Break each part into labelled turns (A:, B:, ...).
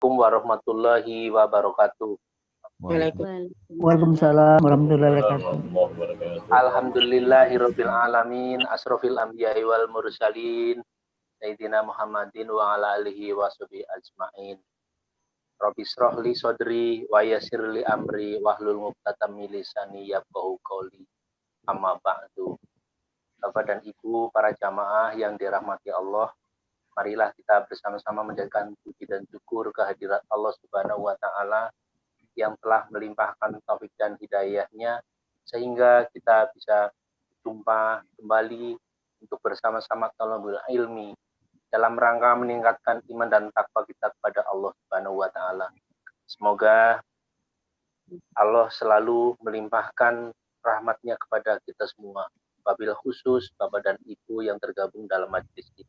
A: warahmatullahi wabarakatuh.
B: Waalaikumsalam warahmatullahi wabarakatuh.
A: Alhamdulillahirabbil alamin, asrofil anbiya'i wal mursalin, sayyidina Muhammadin wa ala alihi wa sahbihi ajmain. Rabbi shrah li sadri wa yassir li amri wahlul 'uqdatam min lisani yafqahu qawli. Amma ba'du. Bapak dan Ibu para jamaah yang dirahmati Allah, marilah kita bersama-sama menjadikan puji dan syukur kehadirat Allah Subhanahu wa taala yang telah melimpahkan taufik dan hidayahnya sehingga kita bisa berjumpa kembali untuk bersama-sama talabul ilmi dalam rangka meningkatkan iman dan takwa kita kepada Allah Subhanahu wa taala. Semoga Allah selalu melimpahkan rahmatnya kepada kita semua, wabil khusus Bapak dan Ibu yang tergabung dalam majelis ini.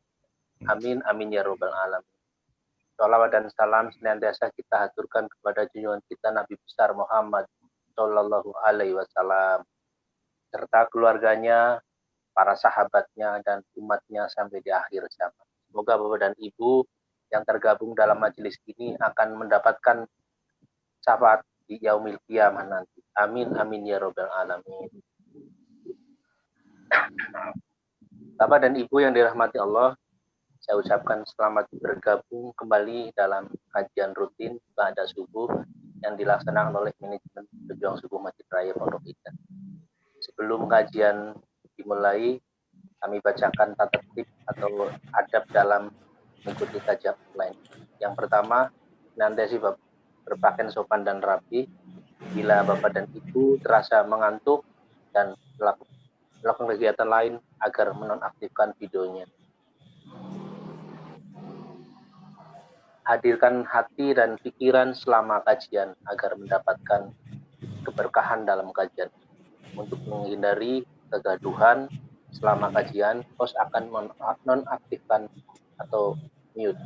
A: Amin amin ya rabbal alamin. Shalawat dan salam senantiasa kita haturkan kepada junjungan kita Nabi besar Muhammad Shallallahu Alaihi Wasallam serta keluarganya, para sahabatnya dan umatnya sampai di akhir zaman. Semoga Bapak dan Ibu yang tergabung dalam majelis ini akan mendapatkan syafaat di yaumil qiyamah nanti. Amin amin ya rabbal alamin. Bapak dan Ibu yang dirahmati Allah, saya ucapkan selamat bergabung kembali dalam kajian rutin ba'da subuh yang dilaksanakan oleh manajemen Pejuang Subuh Masjid Raya Pondok Indah. Sebelum kajian dimulai, kami bacakan tata tertib atau adab dalam mengikuti kajian online. Yang pertama, nanti berpakaian sopan dan rapi. Bila Bapak dan Ibu terasa mengantuk dan melakukan kegiatan lain agar menonaktifkan videonya. Hadirkan hati dan pikiran selama kajian agar mendapatkan keberkahan dalam kajian. Untuk menghindari kegaduhan selama kajian, host akan nonaktifkan atau mute.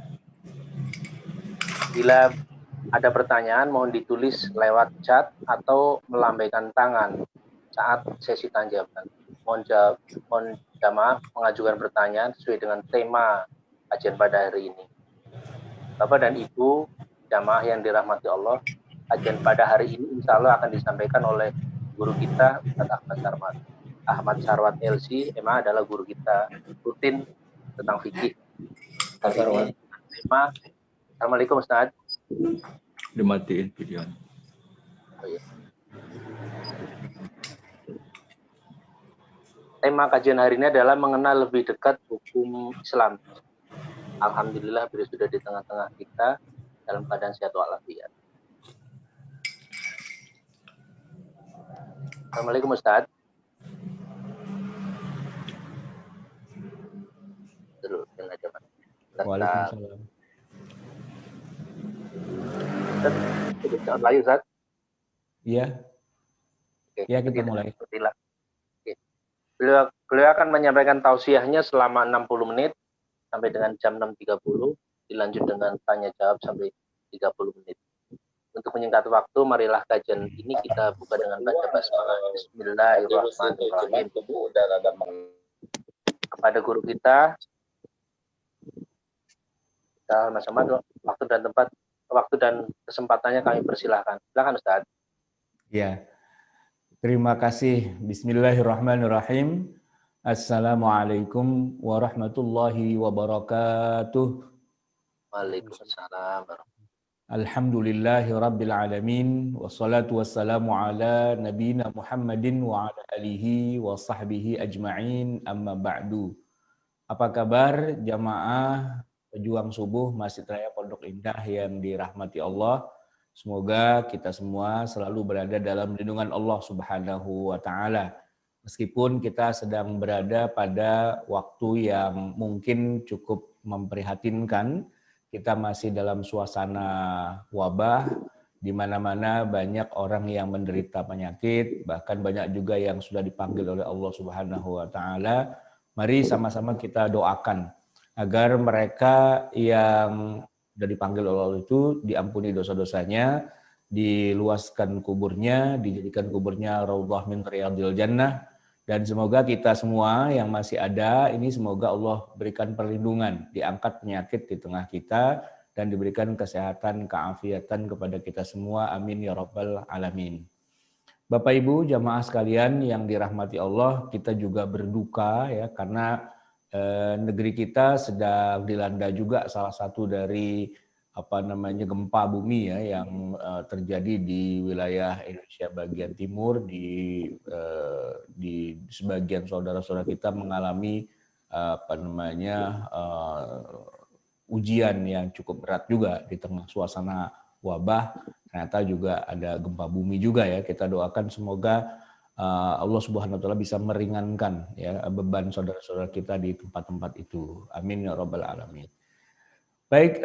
A: Bila ada pertanyaan, mohon ditulis lewat chat atau melambaikan tangan saat sesi tanya jawab. Mohon jamaah mengajukan pertanyaan sesuai dengan tema kajian pada hari ini. Bapak dan Ibu jamaah yang dirahmati Allah, kajian pada hari ini insya Allah akan disampaikan oleh guru kita Ustaz Ahmad Sarwat LC. Emang adalah guru kita rutin tentang fikih. Hari ini tema. Assalamualaikum Ustaz.
C: Dimatiin video.
A: Oh, iya. Tema kajian hari ini adalah mengenal lebih dekat hukum Islam. Alhamdulillah beliau sudah di tengah-tengah kita dalam keadaan sehat walafiat. Assalamualaikum Ustaz.
C: Waalaikumsalam.
A: Ustaz, lagi Ustaz?
C: Iya.
A: Oke,
C: Ya, kita mulai.
A: Oke. Beliau akan menyampaikan tausiahnya selama 60 menit sampai dengan jam 6.30, dilanjut dengan tanya jawab sampai 30 menit. Untuk menyingkat waktu, marilah kajian ini kita buka dengan baca basmalah. Bismillahirrahmanirrahim. Kepada guru kita sama-sama waktu dan kesempatannya kami persilahkan. Silakan Ustaz.
C: Ya. Terima kasih. Bismillahirrahmanirrahim. Assalamualaikum warahmatullahi wabarakatuh.
A: Waalaikumsalam.
C: Alhamdulillahi rabbil alamin. Wassalatu wassalamu ala nabiyina Muhammadin wa ala alihi wa sahbihi ajma'in. Amma ba'du. Apa kabar jamaah pejuang subuh Masjid Raya Pondok Indah yang dirahmati Allah? Semoga kita semua selalu berada dalam lindungan Allah Subhanahu wa taala. Meskipun kita sedang berada pada waktu yang mungkin cukup memprihatinkan, kita masih dalam suasana wabah, di mana-mana banyak orang yang menderita penyakit, bahkan banyak juga yang sudah dipanggil oleh Allah Subhanahu wa taala. Mari sama-sama kita doakan agar mereka yang sudah dipanggil oleh Allah itu diampuni dosa-dosanya, diluaskan kuburnya, dijadikan kuburnya raudhah min riyadil jannah, dan semoga kita semua yang masih ada ini semoga Allah berikan perlindungan, diangkat penyakit di tengah kita, dan diberikan kesehatan, keafiatan kepada kita semua. Amin ya rabbal alamin. Bapak Ibu jamaah sekalian yang dirahmati Allah, kita juga berduka ya karena negeri kita sedang dilanda juga salah satu dari gempa bumi ya yang terjadi di wilayah Indonesia bagian timur, di sebagian saudara-saudara kita mengalami ujian yang cukup berat juga di tengah suasana wabah. Ternyata juga ada gempa bumi juga ya. Kita doakan semoga Allah Subhanahu wa taala bisa meringankan ya beban saudara-saudara kita di tempat-tempat itu. Amin ya rabbal alamin. Baik,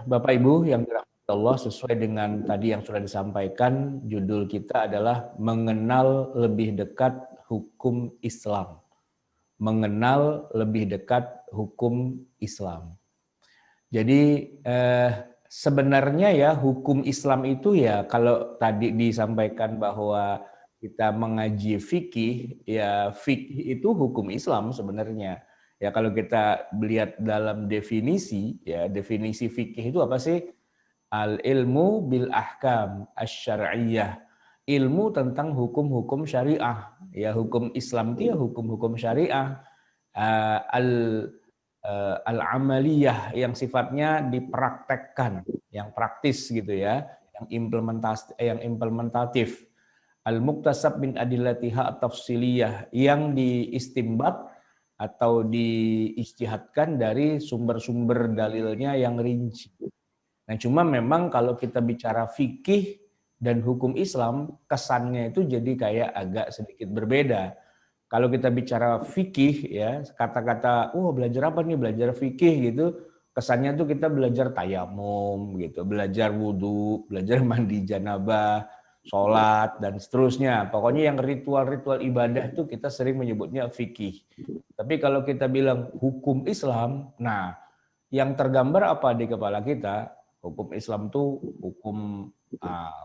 C: Bapak Ibu yang dirahmati Allah, sesuai dengan tadi yang sudah disampaikan, judul kita adalah mengenal lebih dekat hukum Islam. Mengenal lebih dekat hukum Islam. Jadi sebenarnya ya hukum Islam itu ya kalau tadi disampaikan bahwa kita mengaji fikih, ya fikih itu hukum Islam sebenarnya. Ya kalau kita lihat dalam definisi, ya definisi fikih itu apa sih? Al-ilmu bil ahkam asy-syar'iyyah. Ilmu tentang hukum-hukum syariah. Ya hukum Islam itu ya hukum-hukum syariah. Al-amaliyah yang sifatnya dipraktekkan, yang praktis gitu ya, yang implementatif. Al-muktasab min adillatiha at-tafsiliyah, yang diistimbat atau diijtihadkan dari sumber-sumber dalilnya yang rinci. Nah, cuma memang kalau kita bicara fikih dan hukum Islam, kesannya itu jadi kayak agak sedikit berbeda. Kalau kita bicara fikih ya, kata-kata, belajar apa nih? Belajar fikih gitu, kesannya tuh kita belajar tayamum gitu, belajar wudhu, belajar mandi janabah, sholat, dan seterusnya. Pokoknya yang ritual-ritual ibadah itu kita sering menyebutnya fikih. Tapi kalau kita bilang hukum Islam, nah yang tergambar apa di kepala kita? Hukum Islam tuh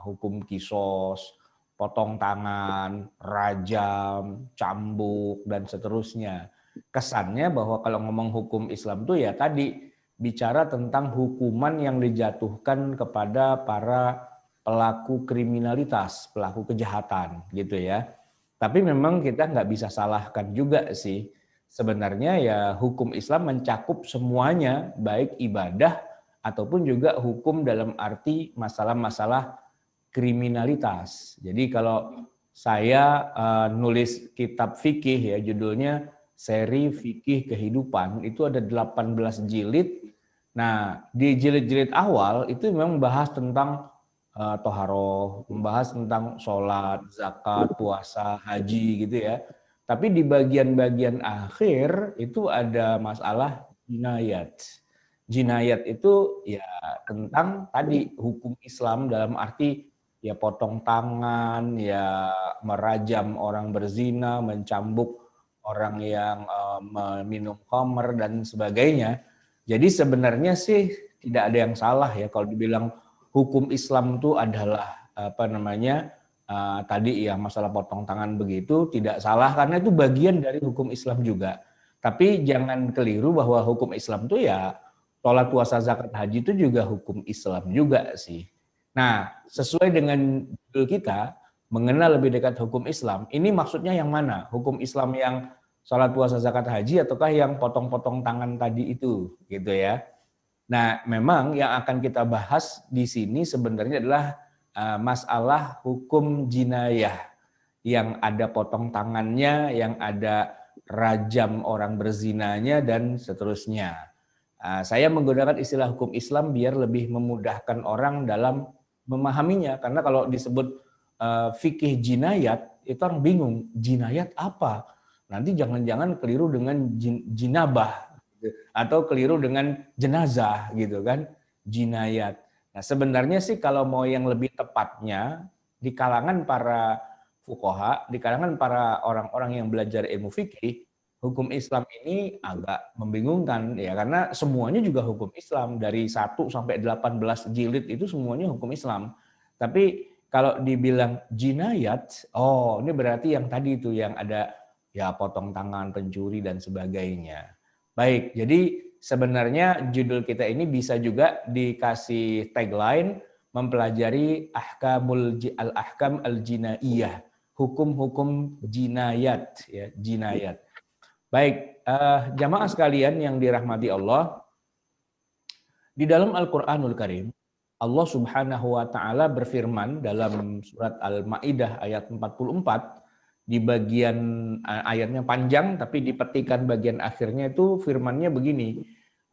C: hukum kisos, potong tangan, rajam, cambuk, dan seterusnya. Kesannya bahwa kalau ngomong hukum Islam tuh ya tadi bicara tentang hukuman yang dijatuhkan kepada para pelaku kriminalitas, pelaku kejahatan gitu ya. Tapi memang kita nggak bisa salahkan juga sih. Sebenarnya ya hukum Islam mencakup semuanya, baik ibadah ataupun juga hukum dalam arti masalah-masalah kriminalitas. Jadi kalau saya nulis kitab fikih ya judulnya Seri Fikih Kehidupan, itu ada 18 jilid. Nah, di jilid-jilid awal itu memang membahas tentang toharoh, membahas tentang sholat, zakat, puasa, haji gitu ya. Tapi di bagian-bagian akhir itu ada masalah jinayat. Jinayat itu ya tentang tadi hukum Islam dalam arti ya potong tangan, ya merajam orang berzina, mencambuk orang yang minum khamr dan sebagainya. Jadi sebenarnya sih tidak ada yang salah ya kalau dibilang hukum Islam itu adalah tadi ya masalah potong tangan begitu, tidak salah karena itu bagian dari hukum Islam juga. Tapi jangan keliru bahwa hukum Islam itu ya sholat, puasa, zakat, haji itu juga hukum Islam juga sih. Nah, sesuai dengan judul kita, mengenal lebih dekat hukum Islam, ini maksudnya yang mana? Hukum Islam yang sholat, puasa, zakat, haji, ataukah yang potong-potong tangan tadi itu, gitu ya. Nah, memang yang akan kita bahas di sini sebenarnya adalah masalah hukum jinayah, yang ada potong tangannya, yang ada rajam orang berzinanya, dan seterusnya. Saya menggunakan istilah hukum Islam biar lebih memudahkan orang dalam memahaminya, karena kalau disebut fikih jinayat, itu orang bingung, jinayat apa? Nanti jangan-jangan keliru dengan jinabah, atau keliru dengan jenazah gitu kan, jinayat. Nah sebenarnya sih kalau mau yang lebih tepatnya, di kalangan para fuqaha, di kalangan para orang-orang yang belajar ilmu fikih, hukum Islam ini agak membingungkan ya, karena semuanya juga hukum Islam, dari 1 sampai 18 jilid itu semuanya hukum Islam. Tapi kalau dibilang jinayat, ini berarti yang tadi itu yang ada ya potong tangan, pencuri dan sebagainya. Baik, jadi sebenarnya judul kita ini bisa juga dikasih tagline mempelajari al-ahkam al-jinaiyah, hukum-hukum jinayat, ya, jinayat. Baik, jamaah sekalian yang dirahmati Allah, di dalam Al-Qur'anul Karim Allah Subhanahu wa taala berfirman dalam surat Al-Maidah ayat 44, di bagian ayatnya panjang tapi di petikan bagian akhirnya itu firman-Nya begini.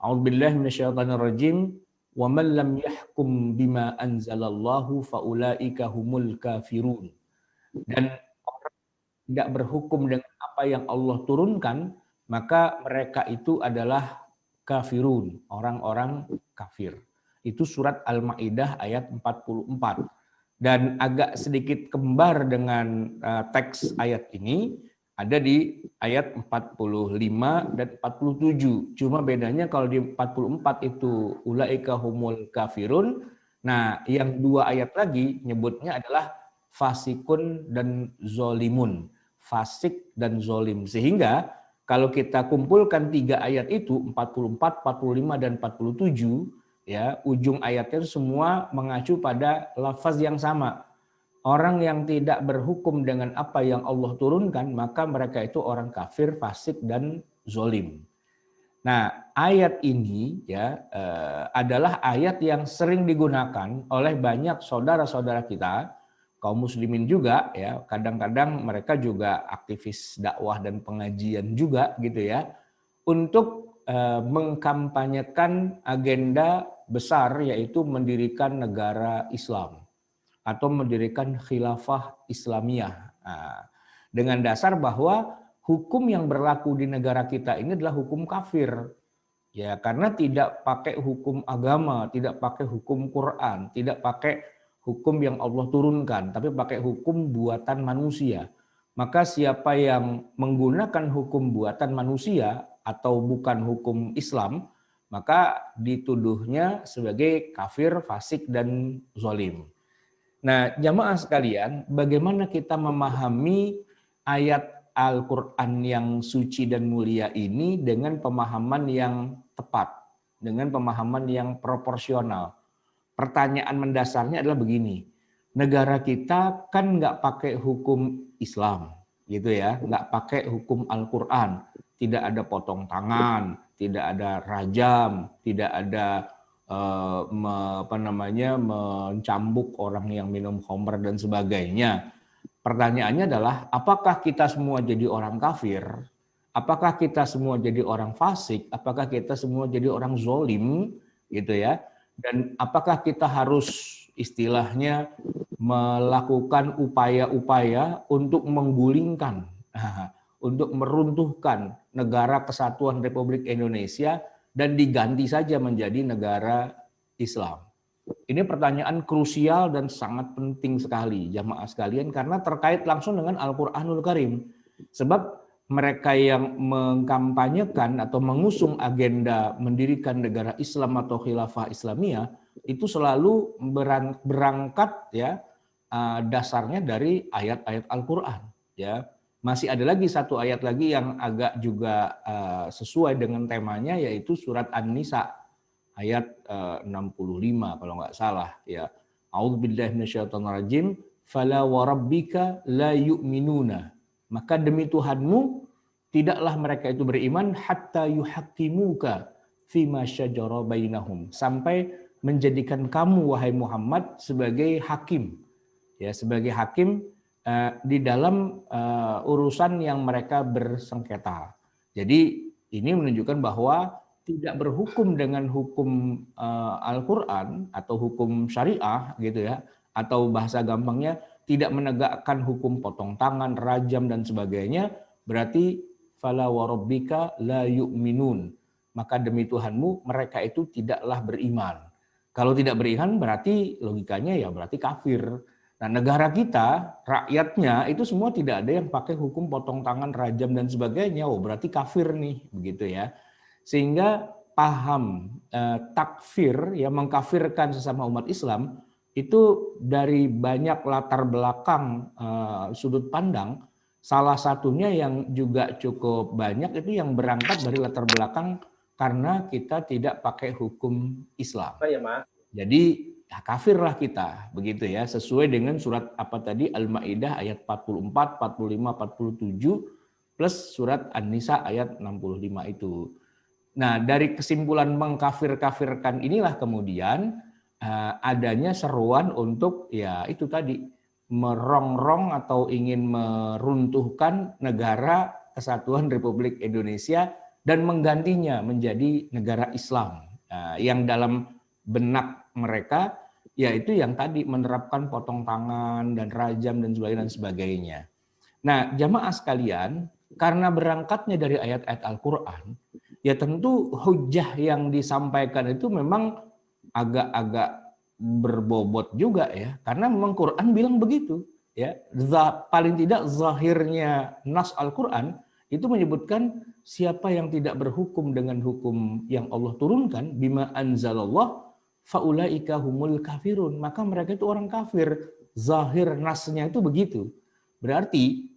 C: A'udzubillahi minasyaitonirrajim. Wa man lam yahkum bima anzalallahu faulaika humul kafirun. Dan orang tidak berhukum dengan apa yang Allah turunkan, maka mereka itu adalah kafirun, orang-orang kafir. Itu surat Al-Maidah ayat 44. Dan agak sedikit kembar dengan teks ayat ini ada di ayat 45 dan 47. Cuma bedanya kalau di 44 itu ulaika humul kafirun. Nah, yang dua ayat lagi nyebutnya adalah fasikun dan zolimun. Fasik dan zolim. Sehingga kalau kita kumpulkan tiga ayat itu 44, 45 dan 47, ya, ujung ayatnya semua mengacu pada lafaz yang sama. Orang yang tidak berhukum dengan apa yang Allah turunkan, maka mereka itu orang kafir, fasik dan zolim. Nah, ayat ini ya adalah ayat yang sering digunakan oleh banyak saudara-saudara kita, kaum muslimin juga ya. Kadang-kadang mereka juga aktivis dakwah dan pengajian juga gitu ya, untuk mengkampanyekan agenda besar yaitu mendirikan negara Islam atau mendirikan khilafah Islamiyah. Nah, dengan dasar bahwa hukum yang berlaku di negara kita ini adalah hukum kafir. Ya, karena tidak pakai hukum agama, tidak pakai hukum Quran, tidak pakai hukum yang Allah turunkan, tapi pakai hukum buatan manusia. Maka siapa yang menggunakan hukum buatan manusia atau bukan hukum Islam, maka dituduhnya sebagai kafir, fasik, dan zalim. Nah, jamaah sekalian, bagaimana kita memahami ayat Al-Quran yang suci dan mulia ini dengan pemahaman yang tepat, dengan pemahaman yang proporsional? Pertanyaan mendasarnya adalah begini, negara kita kan nggak pakai hukum Islam, gitu ya, nggak pakai hukum Al-Quran, tidak ada potong tangan, tidak ada rajam, tidak ada mencambuk orang yang minum khamr dan sebagainya. Pertanyaannya adalah, apakah kita semua jadi orang kafir? Apakah kita semua jadi orang fasik? Apakah kita semua jadi orang zolim? Gitu ya. Dan apakah kita harus istilahnya melakukan upaya-upaya untuk menggulingkan, untuk meruntuhkan negara kesatuan Republik Indonesia dan diganti saja menjadi negara Islam? Ini pertanyaan krusial dan sangat penting sekali jamaah sekalian, karena terkait langsung dengan Al-Qur'anul Karim. Sebab mereka yang mengkampanyekan atau mengusung agenda mendirikan negara Islam atau khilafah Islamiyah itu selalu berangkat ya dasarnya dari ayat-ayat Al-Qur'an ya. Masih ada lagi satu ayat lagi yang agak juga sesuai dengan temanya, yaitu surat An-Nisa ayat 65 kalau nggak salah ya. A'udzubillahi minasyaitonirrajim. Fala warabbika la yu'minuna. Maka demi Tuhanmu tidaklah mereka itu beriman hatta yuhaqqimuka fima syajara bainahum, sampai menjadikan kamu wahai Muhammad sebagai hakim ya, sebagai hakim di dalam urusan yang mereka bersengketa. Jadi ini menunjukkan bahwa tidak berhukum dengan hukum Al-Quran atau hukum syariah gitu ya, atau bahasa gampangnya tidak menegakkan hukum potong tangan, rajam dan sebagainya, berarti fala warabbika la yu'minun, maka demi Tuhanmu mereka itu tidaklah beriman. Kalau tidak beriman berarti logikanya ya berarti kafir. Nah, negara kita, rakyatnya itu semua tidak ada yang pakai hukum potong tangan, rajam dan sebagainya. Oh, berarti kafir nih, begitu ya. Sehingga paham takfir ya, mengkafirkan sesama umat Islam itu dari banyak latar belakang sudut pandang. Salah satunya yang juga cukup banyak itu yang berangkat dari latar belakang karena kita tidak pakai hukum Islam.
A: Apa ya, Mas?
C: Jadi ya kafirlah kita, begitu ya, sesuai dengan surat apa tadi, Al-Maidah ayat 44, 45, 47 plus surat An-Nisa ayat 65 itu. Nah, dari kesimpulan mengkafir-kafirkan inilah kemudian adanya seruan untuk ya itu tadi merongrong atau ingin meruntuhkan negara Kesatuan Republik Indonesia dan menggantinya menjadi negara Islam yang dalam benak mereka yaitu yang tadi menerapkan potong tangan dan rajam dan sebagainya. Nah, jamaah sekalian, karena berangkatnya dari ayat-ayat Al-Quran, ya tentu hujah yang disampaikan itu memang agak-agak berbobot juga ya, karena memang Quran bilang begitu ya. Paling tidak zahirnya nas Al-Quran itu menyebutkan siapa yang tidak berhukum dengan hukum yang Allah turunkan, bima anzalallah faulaika humul kafirun, maka mereka itu orang kafir. Zahir nasnya itu begitu. Berarti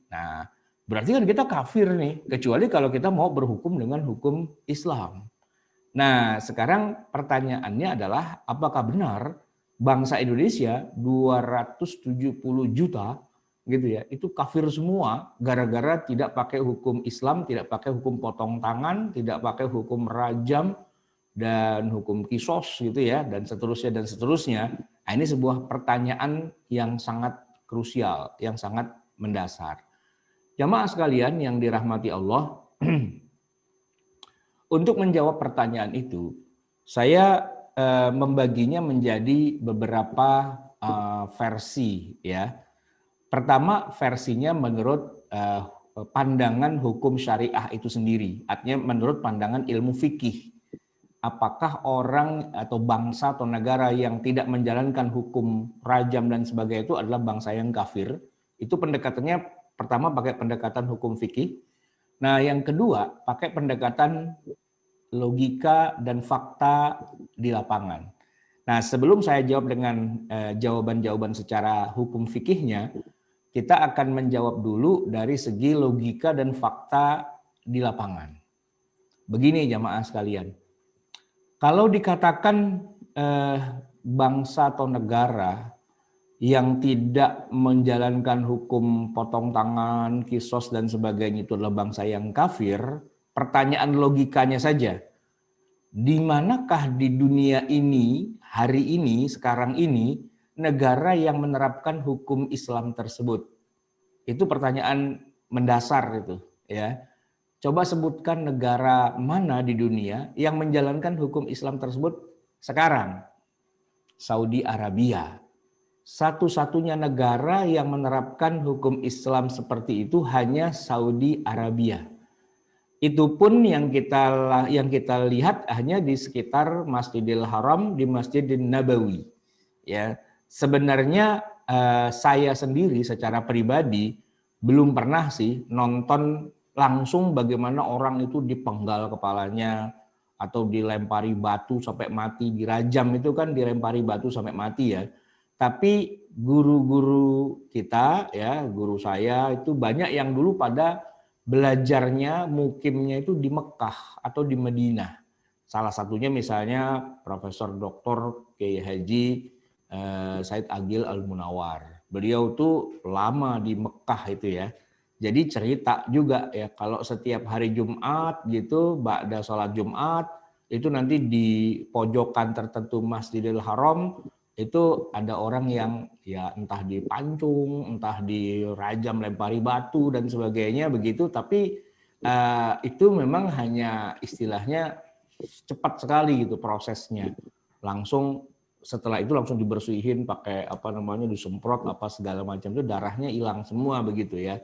C: kan kita kafir nih, kecuali kalau kita mau berhukum dengan hukum Islam. Nah, sekarang pertanyaannya adalah apakah benar bangsa Indonesia 270 juta gitu ya, itu kafir semua gara-gara tidak pakai hukum Islam, tidak pakai hukum potong tangan, tidak pakai hukum rajam dan hukum kisos gitu ya, dan seterusnya. Nah, ini sebuah pertanyaan yang sangat krusial, yang sangat mendasar. Jamaah sekalian yang dirahmati Allah, untuk menjawab pertanyaan itu, saya membaginya menjadi beberapa versi ya. Pertama, versinya menurut pandangan hukum syariah itu sendiri, artinya menurut pandangan ilmu fikih. Apakah orang atau bangsa atau negara yang tidak menjalankan hukum rajam dan sebagainya itu adalah bangsa yang kafir? Itu pendekatannya pertama pakai pendekatan hukum fikih. Nah, yang kedua pakai pendekatan logika dan fakta di lapangan. Nah, sebelum saya jawab dengan jawaban-jawaban secara hukum fikihnya, kita akan menjawab dulu dari segi logika dan fakta di lapangan. Begini jamaah sekalian, kalau dikatakan bangsa atau negara yang tidak menjalankan hukum potong tangan, kisos dan sebagainya itu adalah bangsa yang kafir, pertanyaan logikanya saja, di manakah di dunia ini, hari ini, sekarang ini, negara yang menerapkan hukum Islam tersebut? Itu pertanyaan mendasar itu ya. Coba sebutkan negara mana di dunia yang menjalankan hukum Islam tersebut sekarang? Saudi Arabia. Satu-satunya negara yang menerapkan hukum Islam seperti itu hanya Saudi Arabia. Itu pun yang kita lihat hanya di sekitar Masjidil Haram, di Masjidil Nabawi. Ya, sebenarnya saya sendiri secara pribadi belum pernah sih nonton langsung bagaimana orang itu dipenggal kepalanya atau dilempari batu sampai mati, dirajam itu kan dilempari batu sampai mati ya. Tapi guru-guru kita ya, guru saya itu banyak yang dulu pada belajarnya, mukimnya itu di Mekah atau di Madinah. Salah satunya misalnya Profesor Dr. Kiai Haji Said Agil Al-Munawar. Beliau tuh lama di Mekah itu ya. Jadi cerita juga ya, kalau setiap hari Jumat gitu, ba'da sholat Jumat, itu nanti di pojokan tertentu Masjidil Haram, itu ada orang yang ya entah dipancung, entah dirajam, lempari batu dan sebagainya begitu, tapi itu memang hanya istilahnya cepat sekali gitu prosesnya. Langsung setelah itu langsung dibersihin pakai disemprot segala macam, itu darahnya hilang semua begitu ya.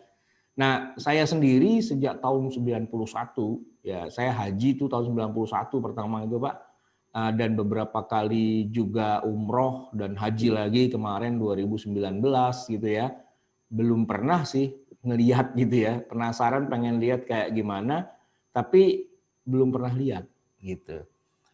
C: Nah, saya sendiri sejak tahun 91 ya, saya haji itu tahun 91 pertama itu Pak. Dan beberapa kali juga umroh dan haji lagi kemarin 2019 gitu ya. Belum pernah sih ngelihat gitu ya, penasaran pengen lihat kayak gimana, tapi belum pernah lihat gitu.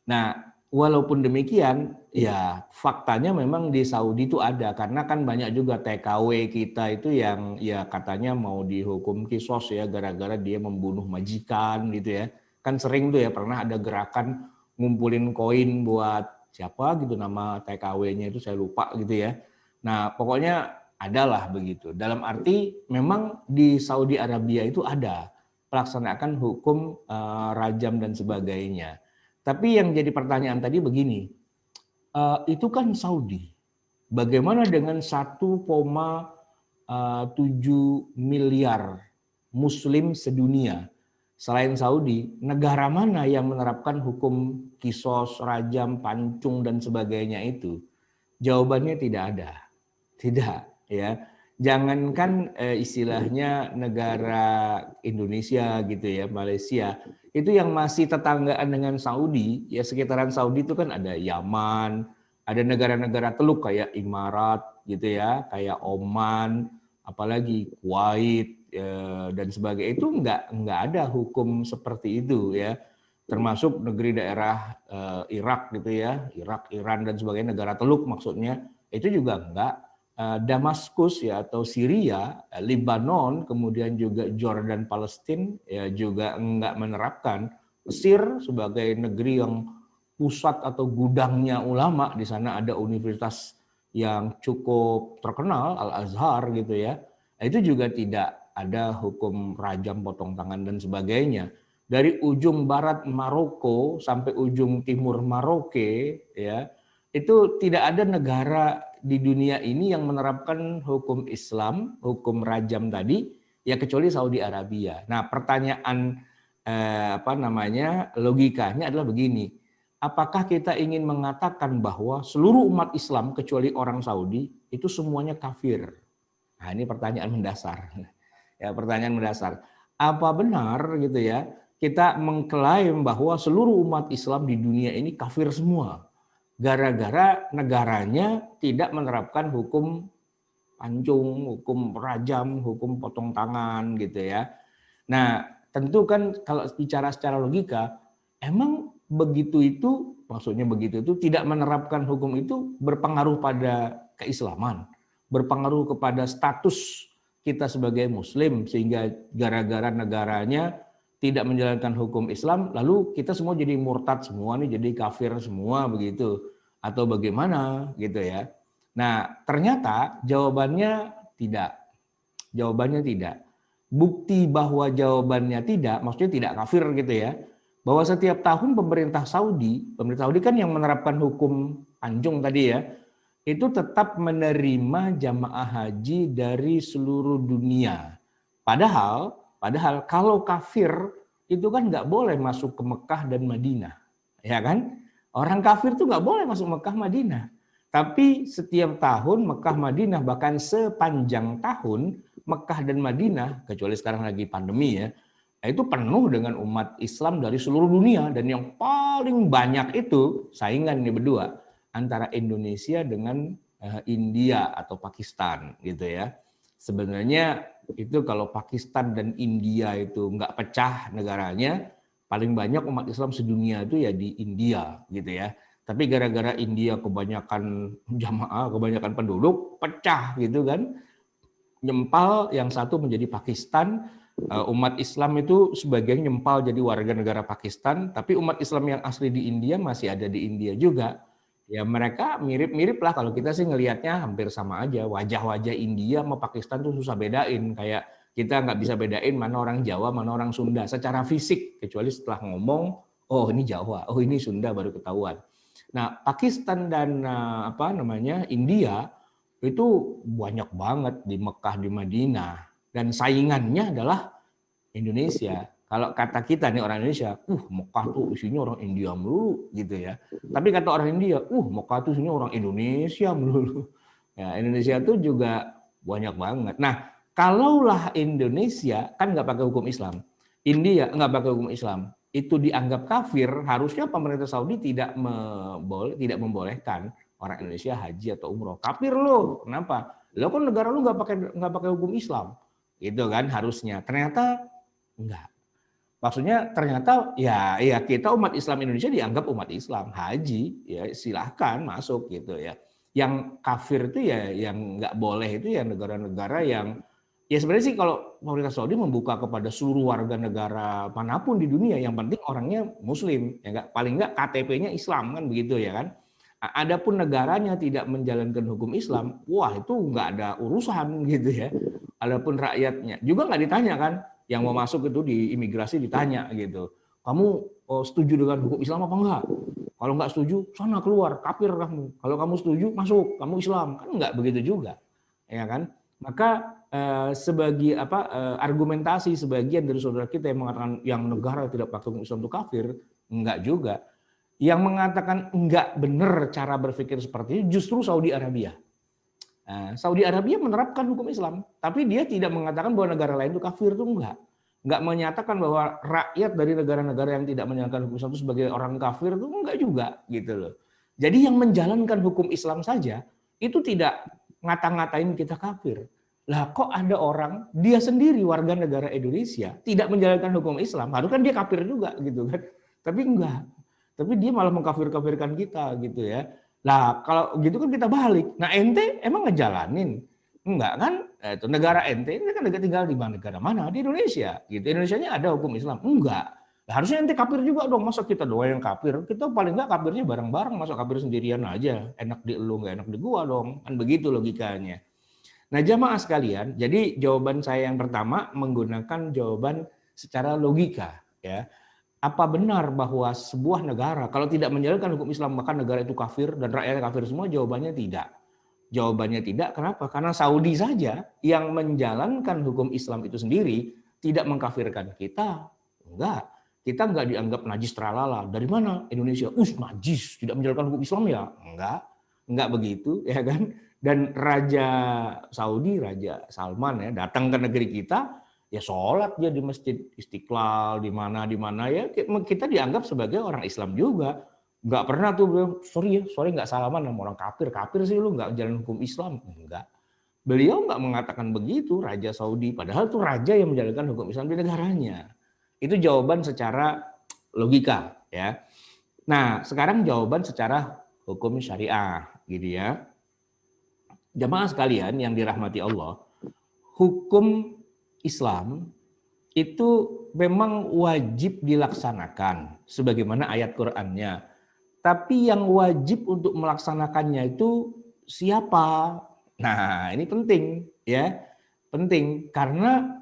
C: Nah, walaupun demikian ya faktanya memang di Saudi itu ada, karena kan banyak juga TKW kita itu yang ya katanya mau dihukum kisos ya gara-gara dia membunuh majikan gitu ya. Kan sering tuh ya pernah ada gerakan ngumpulin koin buat siapa gitu, nama TKW-nya itu saya lupa gitu ya. Nah pokoknya adalah begitu. Dalam arti memang di Saudi Arabia itu ada pelaksanaan hukum rajam dan sebagainya. Tapi yang jadi pertanyaan tadi begini, itu kan Saudi. Bagaimana dengan 1,7 miliar Muslim sedunia? Selain Saudi, negara mana yang menerapkan hukum kisos, rajam, pancung dan sebagainya itu? Jawabannya tidak ada. Tidak, ya. Jangankan istilahnya negara Indonesia gitu ya, Malaysia, itu yang masih tetanggaan dengan Saudi, ya sekitaran Saudi itu kan ada Yaman, ada negara-negara teluk kayak Emirat gitu ya, kayak Oman, apalagi Kuwait dan sebagainya, itu nggak ada hukum seperti itu ya, termasuk negeri daerah Irak gitu ya, Irak, Iran dan sebagainya, negara teluk maksudnya, itu juga enggak. Damaskus ya atau Syria, Lebanon, kemudian juga Jordan, Palestina ya juga enggak menerapkan. Mesir sebagai negeri yang pusat atau gudangnya ulama, di sana ada universitas yang cukup terkenal, Al-Azhar gitu ya. Itu juga tidak ada hukum rajam, potong tangan dan sebagainya. Dari ujung barat Maroko sampai ujung timur Maroke ya, itu tidak ada negara di dunia ini yang menerapkan hukum Islam, hukum rajam tadi, ya kecuali Saudi Arabia. Nah, pertanyaan logikanya adalah begini. Apakah kita ingin mengatakan bahwa seluruh umat Islam kecuali orang Saudi itu semuanya kafir? Nah, ini pertanyaan mendasar. Ya, pertanyaan mendasar. Apa benar gitu ya, kita mengklaim bahwa seluruh umat Islam di dunia ini kafir semua gara-gara negaranya tidak menerapkan hukum pancung, hukum rajam, hukum potong tangan gitu ya. Nah, tentu kan kalau bicara secara logika, emang begitu itu, maksudnya begitu itu tidak menerapkan hukum itu berpengaruh pada keislaman, berpengaruh kepada status kita sebagai muslim, sehingga gara-gara negaranya tidak menjalankan hukum Islam, lalu kita semua jadi murtad semua nih, jadi kafir semua begitu, atau bagaimana gitu ya. Nah, ternyata jawabannya tidak. Jawabannya tidak. Bukti bahwa jawabannya tidak, maksudnya tidak kafir gitu ya, bahwa setiap tahun pemerintah Saudi kan yang menerapkan hukum pancung tadi ya, itu tetap menerima jamaah haji dari seluruh dunia. Padahal kalau kafir itu kan nggak boleh masuk ke Mekah dan Madinah, ya kan? Orang kafir tuh nggak boleh masuk Mekah Madinah. Tapi setiap tahun Mekah Madinah, bahkan sepanjang tahun Mekah dan Madinah, kecuali sekarang lagi pandemi ya, itu penuh dengan umat Islam dari seluruh dunia, dan yang paling banyak itu saingan nih berdua antara Indonesia dengan India atau Pakistan gitu ya. Sebenarnya itu kalau Pakistan dan India itu nggak pecah negaranya, paling banyak umat Islam sedunia itu ya di India gitu ya. Tapi gara-gara India kebanyakan jamaah, kebanyakan penduduk, pecah gitu kan. Nyempal yang satu menjadi Pakistan, umat Islam itu sebagian nyempal jadi warga negara Pakistan, tapi umat Islam yang asli di India masih ada di India juga. Ya mereka mirip-mirip lah, kalau kita sih ngelihatnya hampir sama aja. Wajah-wajah India sama Pakistan tuh susah bedain, kayak kita nggak bisa bedain mana orang Jawa, mana orang Sunda secara fisik, kecuali setelah ngomong, oh ini Jawa, oh ini Sunda, baru ketahuan. Nah, Pakistan dan India itu banyak banget di Mekah, di Madinah, dan saingannya adalah Indonesia. Kalau kata kita nih orang Indonesia, Mekah tuh isinya orang India melulu gitu ya. Tapi kata orang India, Mekah tuh isinya orang Indonesia melulu. Ya, Indonesia tuh juga banyak banget. Nah, kalaulah Indonesia kan nggak pakai hukum Islam, India nggak pakai hukum Islam, itu dianggap kafir, harusnya pemerintah Saudi tidak membolehkan orang Indonesia haji atau umroh. Kafir lo, kenapa? Lo kan negara lo nggak pakai hukum Islam, gitu kan harusnya. Ternyata enggak. Maksudnya ternyata ya kita umat Islam Indonesia dianggap umat Islam, haji ya silahkan masuk gitu ya. Yang kafir itu ya yang nggak boleh itu ya negara-negara yang Ya sebenarnya sih kalau pemerintah Saudi membuka kepada seluruh warga negara manapun di dunia, yang penting orangnya Muslim, ya nggak, paling nggak KTP-nya Islam kan begitu ya kan. Adapun negaranya tidak menjalankan hukum Islam, wah itu nggak ada urusan gitu ya. Adapun rakyatnya juga nggak ditanya kan, yang mau masuk itu di imigrasi ditanya gitu, kamu setuju dengan hukum Islam apa enggak? Kalau nggak setuju, sana keluar, kafir kamu. Kalau kamu setuju, masuk, kamu Islam. Kan nggak begitu juga, ya kan? Maka sebagai argumentasi sebagian dari saudara kita yang mengatakan yang negara tidak pakai hukum Islam itu kafir, enggak juga. Yang mengatakan enggak benar cara berpikir seperti itu justru Saudi Arabia. Saudi Arabia menerapkan hukum Islam, tapi dia tidak mengatakan bahwa negara lain itu kafir, itu enggak. Enggak menyatakan bahwa rakyat dari negara-negara yang tidak menjalankan hukum Islam itu sebagai orang kafir, itu enggak juga gitu loh. Jadi yang menjalankan hukum Islam saja itu tidak ngata-ngatain kita kafir. Lah kok ada orang dia sendiri warga negara Indonesia tidak menjalankan hukum Islam, harus kan dia kafir juga gitu kan. Tapi enggak. Tapi dia malah mengkafir-kafirkan kita gitu ya. Lah kalau gitu kan kita balik. Nah ente emang ngejalanin? Enggak kan? Itu negara ente ini kan tinggal di negara mana? Di Indonesia. Gitu. Indonesianya ada hukum Islam? Enggak. Nah, harusnya ente kafir juga dong. Masa kita doang yang kafir? Kita paling enggak kafirnya bareng-bareng. Masa kafir sendirian aja? Enak di lu, enggak enak di gua dong. Kan begitu logikanya. Nah jamaah sekalian, jadi jawaban saya yang pertama menggunakan jawaban secara logika. Ya. Apa benar bahwa sebuah negara kalau tidak menjalankan hukum Islam maka negara itu kafir dan rakyatnya kafir semua? Jawabannya tidak. Jawabannya tidak, kenapa? Karena Saudi saja yang menjalankan hukum Islam itu sendiri tidak mengkafirkan kita. Enggak. Kita enggak dianggap najis tralala. Dari mana? Indonesia. Najis, tidak menjalankan hukum Islam ya? Enggak begitu, ya kan? Dan Raja Saudi, Raja Salman ya, datang ke negeri kita, ya sholat dia di Masjid Istiqlal, di mana ya, kita dianggap sebagai orang Islam juga. Nggak pernah tuh beliau, sorry nggak salaman sama orang kafir sih lu nggak jalan hukum Islam. Enggak. Beliau nggak mengatakan begitu, Raja Saudi. Padahal tuh raja yang menjalankan hukum Islam di negaranya. Itu jawaban secara logika ya. Nah sekarang jawaban secara hukum syariah gitu ya. Jamaah sekalian yang dirahmati Allah, hukum Islam itu memang wajib dilaksanakan sebagaimana ayat Qur'annya. Tapi yang wajib untuk melaksanakannya itu siapa? Nah, ini penting ya. Penting karena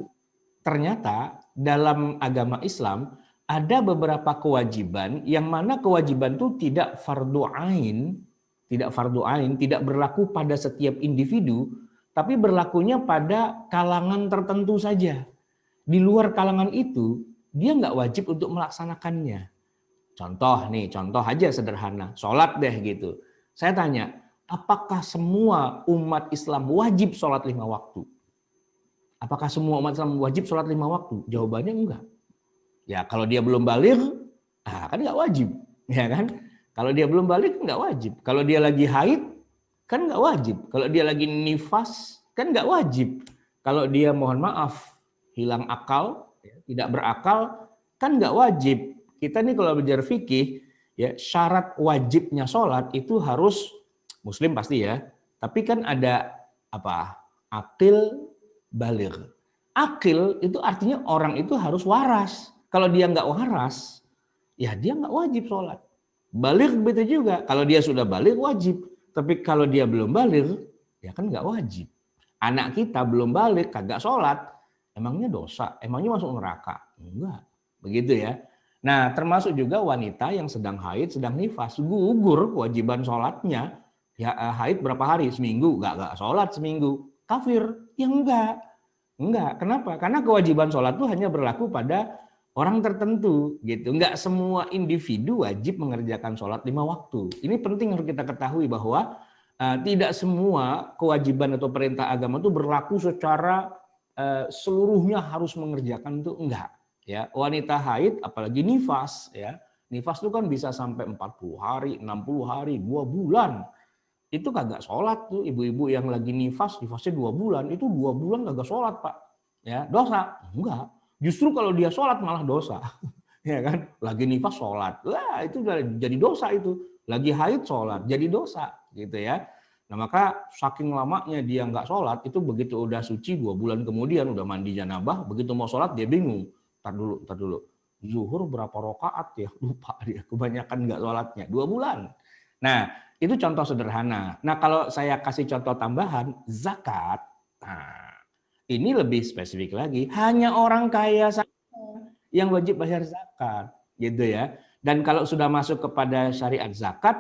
C: ternyata dalam agama Islam ada beberapa kewajiban yang mana kewajiban itu tidak fardu ain, tidak berlaku pada setiap individu, tapi berlakunya pada kalangan tertentu saja. Di luar kalangan itu, dia nggak wajib untuk melaksanakannya. Contoh aja sederhana, sholat deh gitu. Saya tanya, apakah semua umat Islam wajib sholat 5 waktu? Apakah semua umat Islam wajib sholat 5 waktu? Jawabannya enggak. Ya kalau dia belum baligh, kan nggak wajib, ya kan? Kalau dia belum balik nggak wajib. Kalau dia lagi haid kan nggak wajib. Kalau dia lagi nifas kan nggak wajib. Kalau dia mohon maaf hilang akal, tidak berakal kan nggak wajib. Kita nih kalau belajar fikih ya syarat wajibnya sholat itu harus muslim pasti ya. Tapi kan ada apa? Akil baligh. Akil itu artinya orang itu harus waras. Kalau dia nggak waras, ya dia nggak wajib sholat. Baligh begitu juga. Kalau dia sudah baligh wajib. Tapi kalau dia belum baligh, ya kan nggak wajib. Anak kita belum baligh, kagak sholat. Emangnya dosa? Emangnya masuk neraka? Enggak. Begitu ya. Nah termasuk juga wanita yang sedang haid, sedang nifas. Gugur kewajiban sholatnya. Ya haid berapa hari? Seminggu. Nggak sholat seminggu. Kafir? Ya enggak. Enggak. Kenapa? Karena kewajiban sholat itu hanya berlaku pada orang tertentu gitu. Enggak semua individu wajib mengerjakan sholat 5 waktu. Ini penting harus kita ketahui bahwa tidak semua kewajiban atau perintah agama itu berlaku secara seluruhnya harus mengerjakan itu enggak. Ya, wanita haid apalagi nifas ya. Nifas itu kan bisa sampai 40 hari, 60 hari, 2 bulan. Itu kagak sholat tuh ibu-ibu yang lagi nifasnya 2 bulan, itu 2 bulan kagak sholat Pak. Ya, dosa? Enggak. Justru kalau dia sholat malah dosa, ya kan? Lagi nifas sholat, wah itu jadi dosa itu. Lagi haid sholat, jadi dosa, gitu ya. Nah maka saking lamanya dia nggak sholat, itu begitu udah suci 2 bulan kemudian udah mandi janabah, begitu mau sholat dia bingung. Tar dulu. Zuhur berapa rakaat ya? Lupa dia, kebanyakan nggak sholatnya. 2 bulan. Nah itu contoh sederhana. Nah kalau saya kasih contoh tambahan, zakat. Nah ini lebih spesifik lagi. Hanya orang kaya saja yang wajib bayar zakat, gitu ya. Dan kalau sudah masuk kepada syariat zakat,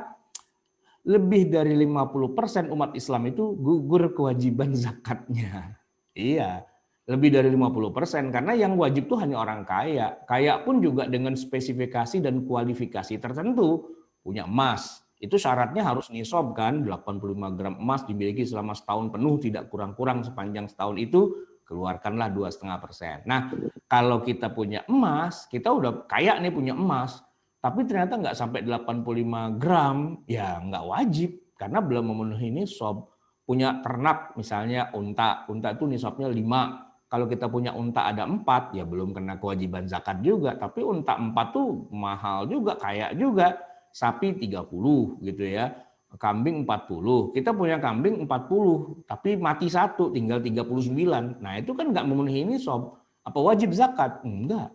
C: lebih dari 50% umat Islam itu gugur kewajiban zakatnya. Iya, lebih dari 50% karena yang wajib itu hanya orang kaya. Kaya pun juga dengan spesifikasi dan kualifikasi tertentu. Punya emas, itu syaratnya harus nisab kan, 85 gram emas dimiliki selama setahun penuh, tidak kurang-kurang sepanjang setahun itu, keluarkanlah 2,5%. Nah, kalau kita punya emas, kita udah kaya nih punya emas, tapi ternyata nggak sampai 85 gram, ya nggak wajib karena belum memenuhi nisab. Punya ternak misalnya unta itu nisabnya 5. Kalau kita punya unta ada 4, ya belum kena kewajiban zakat juga. Tapi unta 4 tuh mahal juga, kaya juga. Sapi 30 gitu ya, kambing 40. Kita punya kambing 40, tapi mati 1, tinggal 39. Nah itu kan nggak memenuhi nisab. Apa wajib zakat? Enggak.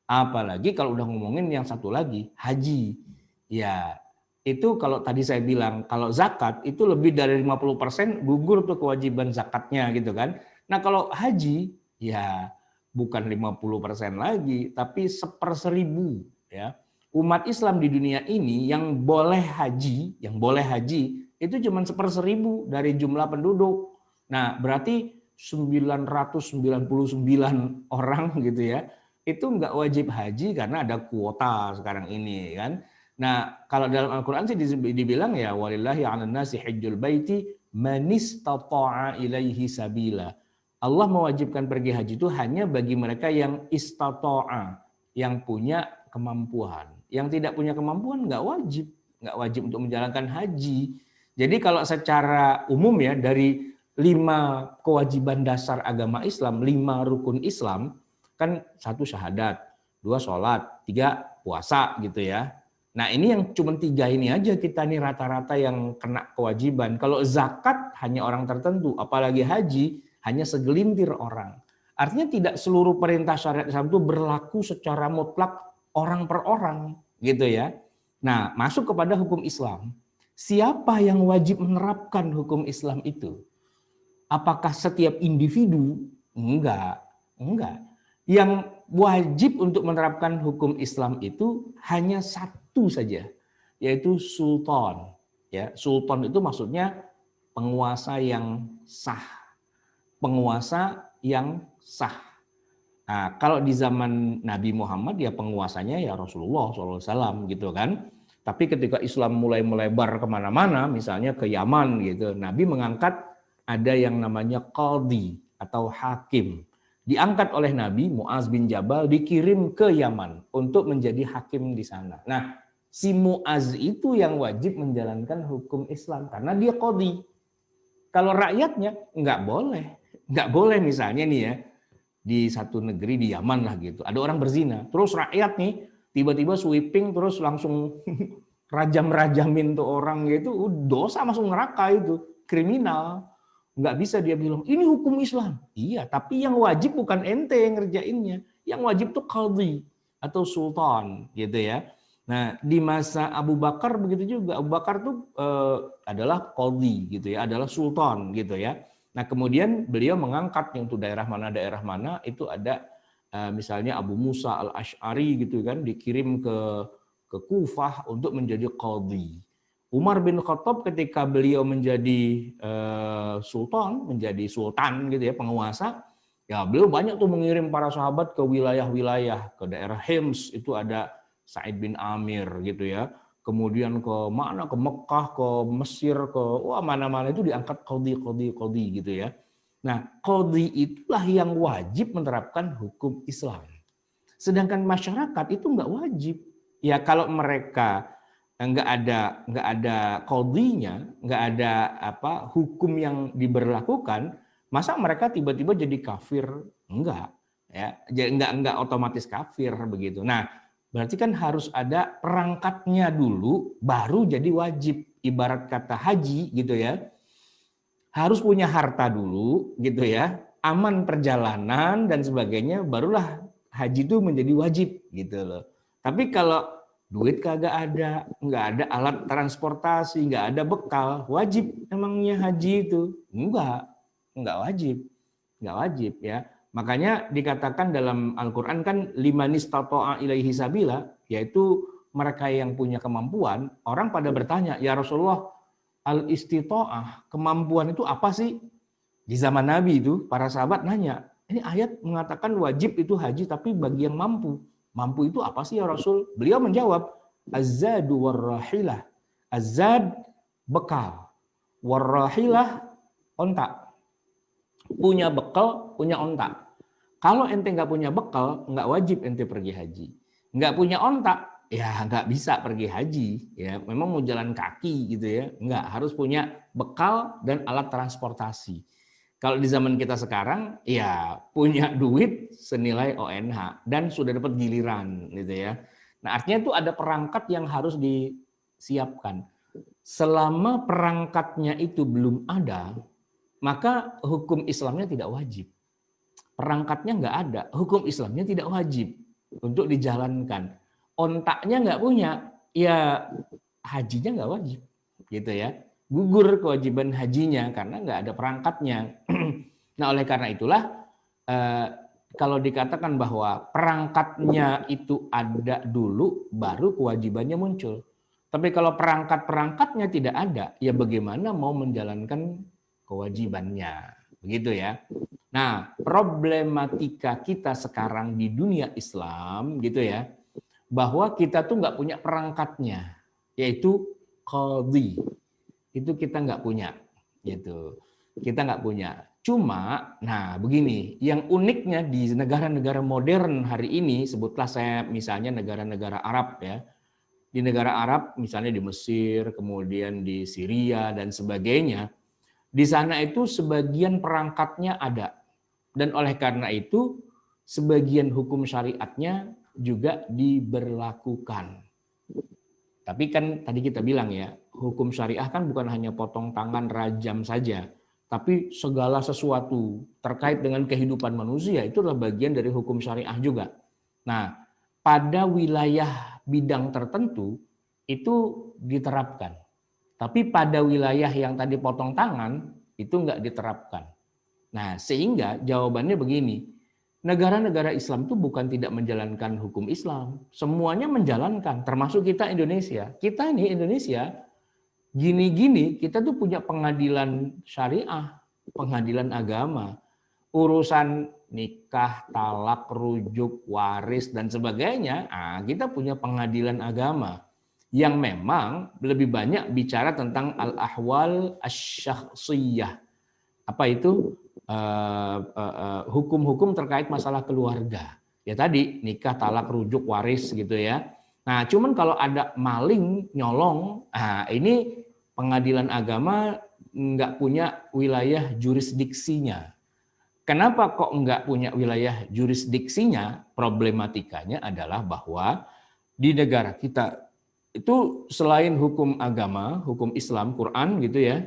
C: Apalagi kalau udah ngomongin yang satu lagi, haji. Ya, itu kalau tadi saya bilang, kalau zakat itu lebih dari 50% gugur tuh kewajiban zakatnya gitu kan. Nah kalau haji, ya bukan 50% lagi, tapi 1/1000 ya. Umat Islam di dunia ini yang boleh haji itu cuma 1/1000 dari jumlah penduduk. Nah berarti 999 orang gitu ya, itu nggak wajib haji karena ada kuota sekarang ini kan. Nah kalau dalam Al-Quran sih dibilang ya walillahi 'alan nasi hajjul baiti man istata'a ilaihi sabila. Allah mewajibkan pergi haji itu hanya bagi mereka yang istata'a, yang punya kemampuan. Yang tidak punya kemampuan nggak wajib untuk menjalankan haji. Jadi kalau secara umum ya dari 5 kewajiban dasar agama Islam, 5 rukun Islam, kan 1 syahadat, 2 sholat, 3 puasa gitu ya. Nah ini yang cuma 3 ini aja kita nih rata-rata yang kena kewajiban. Kalau zakat hanya orang tertentu, apalagi haji hanya segelintir orang. Artinya tidak seluruh perintah syariat Islam itu berlaku secara mutlak orang per orang gitu ya. Nah masuk kepada hukum Islam. Siapa yang wajib menerapkan hukum Islam itu? Apakah setiap individu? Enggak. Yang wajib untuk menerapkan hukum Islam itu hanya satu saja, yaitu sultan. Ya, sultan itu maksudnya penguasa yang sah. Penguasa yang sah. Nah, kalau di zaman Nabi Muhammad ya penguasanya ya Rasulullah SAW gitu kan. Tapi ketika Islam mulai melebar kemana-mana, misalnya ke Yaman gitu, Nabi mengangkat ada yang namanya qadhi atau hakim. Diangkat oleh Nabi Mu'az bin Jabal, dikirim ke Yaman untuk menjadi hakim di sana. Nah, si Mu'az itu yang wajib menjalankan hukum Islam karena dia qadhi. Kalau rakyatnya nggak boleh misalnya nih ya, di satu negeri di Yaman lah gitu, ada orang berzina, terus rakyat nih tiba-tiba sweeping terus langsung rajam-rajamin tuh orang gitu, dosa masuk neraka itu, kriminal. Nggak bisa dia bilang, ini hukum Islam. Iya, tapi yang wajib bukan ente yang ngerjainnya. Yang wajib tuh qadhi atau sultan gitu ya. Nah, di masa Abu Bakar begitu juga. Abu Bakar tuh adalah qadhi gitu ya, adalah sultan gitu ya. Nah, kemudian beliau mengangkat untuk daerah mana itu ada misalnya Abu Musa al-Ash'ari gitu kan, dikirim ke Kufah untuk menjadi qadhi. Umar bin Khattab ketika beliau menjadi sultan gitu ya, penguasa, ya beliau banyak tuh mengirim para sahabat ke wilayah-wilayah, ke daerah Hims itu ada Sa'id bin Amir gitu ya. Kemudian ke mana, ke Mekah, ke Mesir, ke mana-mana itu diangkat qadhi gitu ya. Nah, qadhi itulah yang wajib menerapkan hukum Islam. Sedangkan masyarakat itu nggak wajib. Ya kalau mereka nggak ada qadhinya, nggak ada hukum yang diberlakukan, masa mereka tiba-tiba jadi kafir? Enggak, ya, enggak otomatis kafir begitu. Nah, berarti kan harus ada perangkatnya dulu, baru jadi wajib. Ibarat kata haji gitu ya. harus punya harta dulu gitu ya, aman perjalanan dan sebagainya, barulah haji itu menjadi wajib gitu loh. Tapi kalau duit kagak ada, nggak ada alat transportasi, nggak ada bekal, wajib emangnya haji itu? Nggak wajib, nggak wajib ya. Makanya dikatakan dalam Al-Quran kan liman istata'a ilaihi sabila, yaitu mereka yang punya kemampuan. Orang pada bertanya, ya Rasulullah, al-istita'ah, kemampuan itu apa sih? Di zaman Nabi itu, para sahabat nanya, ini ayat mengatakan wajib itu haji, tapi bagi yang mampu. Mampu itu apa sih ya Rasul? Beliau menjawab, az-zadu warrahilah. Az-zad, bekal. Warrahilah, ontak. Punya bekal, punya ontak. Kalau ente nggak punya bekal, nggak wajib ente pergi haji. Nggak punya ontak, ya nggak bisa pergi haji. Ya, memang mau jalan kaki gitu ya, nggak, harus punya bekal dan alat transportasi. Kalau di zaman kita sekarang, ya punya duit senilai ONH dan sudah dapat giliran gitu ya. Nah artinya itu ada perangkat yang harus disiapkan. Selama perangkatnya itu belum ada, maka hukum Islamnya tidak wajib. Perangkatnya nggak ada, hukum Islamnya tidak wajib untuk dijalankan. Ontaknya nggak punya, ya hajinya nggak wajib, gitu ya. Gugur kewajiban hajinya karena nggak ada perangkatnya. Nah oleh karena itulah kalau dikatakan bahwa perangkatnya itu ada dulu, baru kewajibannya muncul. Tapi kalau perangkat-perangkatnya tidak ada, ya bagaimana mau menjalankan kewajibannya, begitu ya. Nah, problematika kita sekarang di dunia Islam gitu ya, bahwa kita tuh nggak punya perangkatnya, yaitu qadhi. Itu kita nggak punya, gitu. Kita nggak punya. Cuma, nah begini, yang uniknya di negara-negara modern hari ini, sebutlah saya misalnya negara-negara Arab ya, di negara Arab misalnya di Mesir, kemudian di Syria dan sebagainya, di sana itu sebagian perangkatnya ada. Dan oleh karena itu, sebagian hukum syariatnya juga diberlakukan. Tapi kan tadi kita bilang ya, hukum syariah kan bukan hanya potong tangan, rajam saja. Tapi segala sesuatu terkait dengan kehidupan manusia itu adalah bagian dari hukum syariah juga. Nah, pada wilayah bidang tertentu itu diterapkan. Tapi pada wilayah yang tadi potong tangan itu nggak diterapkan. Nah, sehingga jawabannya begini, negara-negara Islam itu bukan tidak menjalankan hukum Islam, semuanya menjalankan, termasuk kita Indonesia. Kita ini Indonesia, gini-gini kita tuh punya pengadilan syariah, pengadilan agama, urusan nikah, talak, rujuk, waris, dan sebagainya, kita punya pengadilan agama yang memang lebih banyak bicara tentang al-ahwal asy-syakhsiyah. Apa itu? Hukum-hukum terkait masalah keluarga. Ya tadi nikah, talak, rujuk, waris gitu ya. Nah, cuman kalau ada maling, nyolong, ini pengadilan agama nggak punya wilayah jurisdiksinya. Kenapa kok nggak punya wilayah jurisdiksinya? Problematikanya adalah bahwa di negara kita itu selain hukum agama, hukum Islam, Quran gitu ya,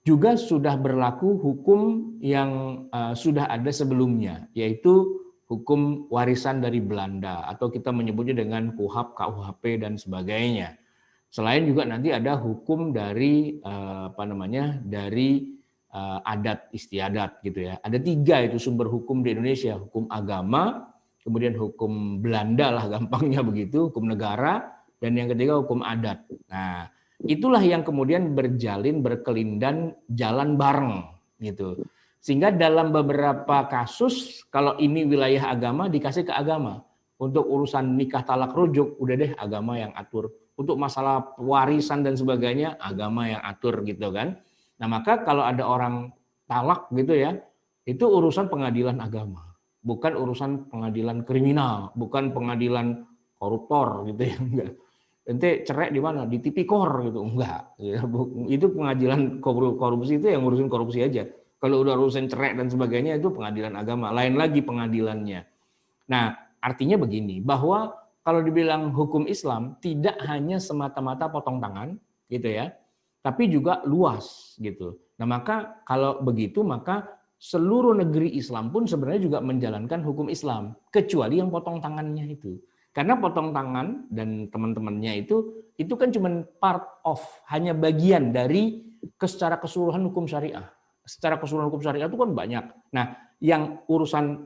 C: juga sudah berlaku hukum yang sudah ada sebelumnya, yaitu hukum warisan dari Belanda atau kita menyebutnya dengan KUHP, KUHP dan sebagainya. Selain juga nanti ada hukum dari dari adat istiadat gitu ya. Ada 3 itu sumber hukum di Indonesia, hukum agama, kemudian hukum Belanda lah gampangnya begitu, hukum negara, dan yang ketiga hukum adat. Nah, itulah yang kemudian berkelindan jalan bareng gitu. Sehingga dalam beberapa kasus kalau ini wilayah agama dikasih ke agama. Untuk urusan nikah, talak, rujuk udah deh agama yang atur. Untuk masalah warisan dan sebagainya agama yang atur gitu kan. Nah, maka kalau ada orang talak gitu ya, itu urusan pengadilan agama. Bukan urusan pengadilan kriminal, bukan pengadilan koruptor gitu ya, enggak. Ente cerai di mana? Di tipikor gitu. Enggak. Itu pengadilan korupsi itu yang ngurusin korupsi aja. Kalau udah urusan cerai dan sebagainya itu pengadilan agama. Lain lagi pengadilannya. Nah, artinya begini, bahwa kalau dibilang hukum Islam tidak hanya semata-mata potong tangan gitu ya, tapi juga luas gitu. Nah, maka kalau begitu maka seluruh negeri Islam pun sebenarnya juga menjalankan hukum Islam, kecuali yang potong tangannya itu. Karena potong tangan dan teman-temannya itu kan cuma part of, hanya bagian dari secara keseluruhan hukum syariah. Secara keseluruhan hukum syariah itu kan banyak. Nah, yang urusan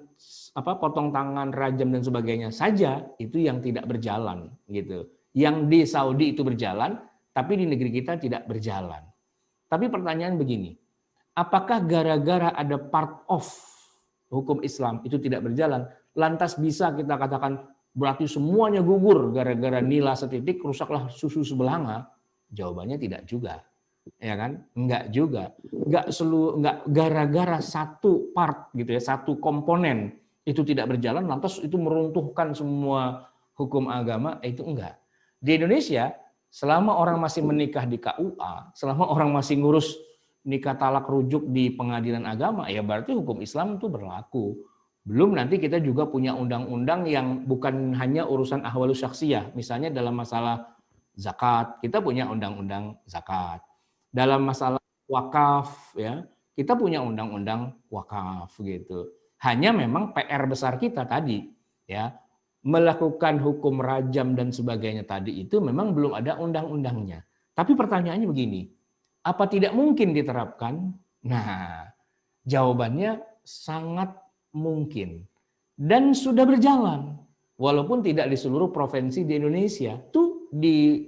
C: potong tangan, rajam dan sebagainya saja itu yang tidak berjalan gitu. Yang di Saudi itu berjalan, tapi di negeri kita tidak berjalan. Tapi pertanyaan begini, apakah gara-gara ada part of hukum Islam itu tidak berjalan, lantas bisa kita katakan berarti semuanya gugur gara-gara nila setitik rusaklah susu sebelanga? Jawabannya tidak juga. Ya kan? Enggak juga. Enggak gara-gara satu part gitu ya, satu komponen itu tidak berjalan lantas itu meruntuhkan semua hukum agama, itu enggak. Di Indonesia selama orang masih menikah di KUA, selama orang masih ngurus nikah talak rujuk di pengadilan agama, ya berarti hukum Islam itu berlaku. Belum nanti kita juga punya undang-undang yang bukan hanya urusan ahwalus syakhsiyah. Misalnya dalam masalah zakat, kita punya undang-undang zakat. Dalam masalah wakaf, ya kita punya undang-undang wakaf gitu. Hanya memang PR besar kita tadi, ya melakukan hukum rajam dan sebagainya tadi itu memang belum ada undang-undangnya. Tapi pertanyaannya begini, apa tidak mungkin diterapkan? Nah, jawabannya sangat mungkin dan sudah berjalan, walaupun tidak di seluruh provinsi di Indonesia. Tuh di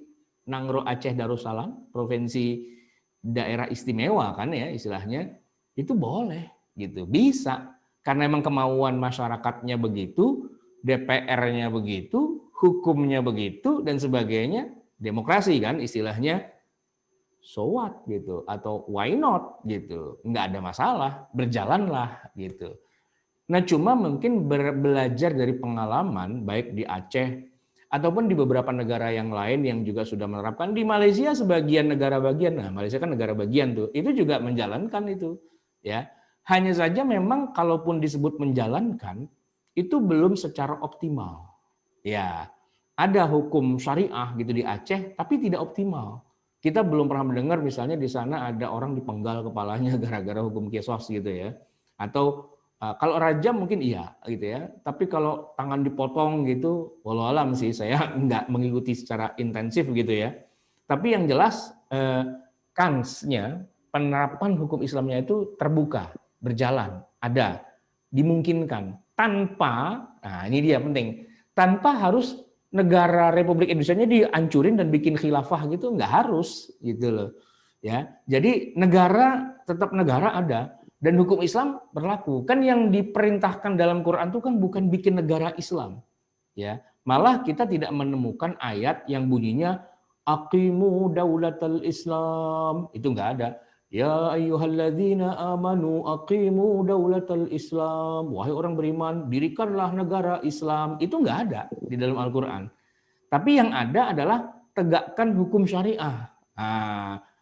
C: Nangro Aceh Darussalam, provinsi daerah istimewa kan ya istilahnya, itu boleh gitu, bisa karena memang kemauan masyarakatnya begitu, DPR-nya begitu, hukumnya begitu dan sebagainya, demokrasi kan istilahnya. So what gitu, atau why not gitu, nggak ada masalah, berjalanlah gitu. Nah cuma mungkin belajar dari pengalaman baik di Aceh ataupun di beberapa negara yang lain yang juga sudah menerapkan. Di Malaysia sebagian negara bagian, nah Malaysia kan negara bagian tuh, itu juga menjalankan itu ya. Hanya saja memang kalaupun disebut menjalankan itu belum secara optimal ya. Ada hukum syariah gitu di Aceh tapi tidak optimal. Kita belum pernah mendengar misalnya di sana ada orang dipenggal kepalanya gara-gara hukum kisos gitu ya. Atau kalau rajam mungkin iya gitu ya. Tapi kalau tangan dipotong gitu, walau alam sih saya nggak mengikuti secara intensif gitu ya. Tapi yang jelas kansnya penerapan hukum Islamnya itu terbuka, berjalan, ada, dimungkinkan tanpa, nah ini dia penting, tanpa harus negara Republik Indonesia-nya dihancurin dan bikin khilafah gitu, nggak harus gitu loh ya. Jadi negara tetap negara ada dan hukum Islam berlaku. Kan yang diperintahkan dalam Quran itu kan bukan bikin negara Islam ya, malah kita tidak menemukan ayat yang bunyinya aqimu daulatal Islam, itu nggak ada. Ya ayyuhalladzina amanu aqimu daulatal Islam, wahai orang beriman dirikanlah negara Islam, itu nggak ada di dalam Al-Quran. Tapi yang ada adalah tegakkan hukum syariah.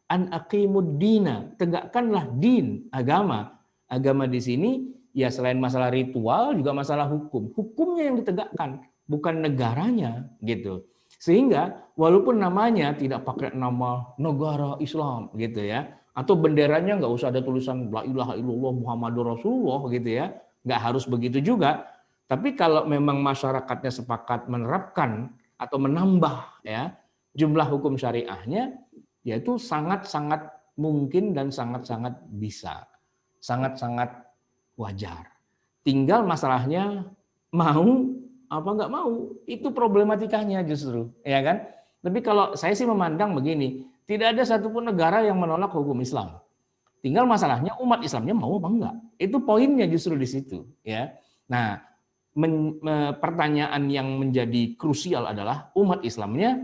C: An aqimud dina, tegakkanlah din, agama. Agama di sini ya selain masalah ritual juga masalah hukum. Hukumnya yang ditegakkan, bukan negaranya gitu. Sehingga walaupun namanya tidak pakai nama negara Islam gitu ya, atau benderanya nggak usah ada tulisan la ilaha illallah Muhammadur Rasulullah gitu ya, nggak harus begitu juga. Tapi kalau memang masyarakatnya sepakat menerapkan atau menambah ya jumlah hukum syariahnya, yaitu sangat-sangat mungkin dan sangat-sangat bisa, sangat-sangat wajar. Tinggal masalahnya mau apa nggak mau, itu problematikanya justru, ya kan? Tapi kalau saya sih memandang begini, tidak ada satupun negara yang menolak hukum Islam. Tinggal masalahnya umat Islamnya mau apa enggak. Itu poinnya justru di situ, ya. Nah, pertanyaan yang menjadi krusial adalah umat Islamnya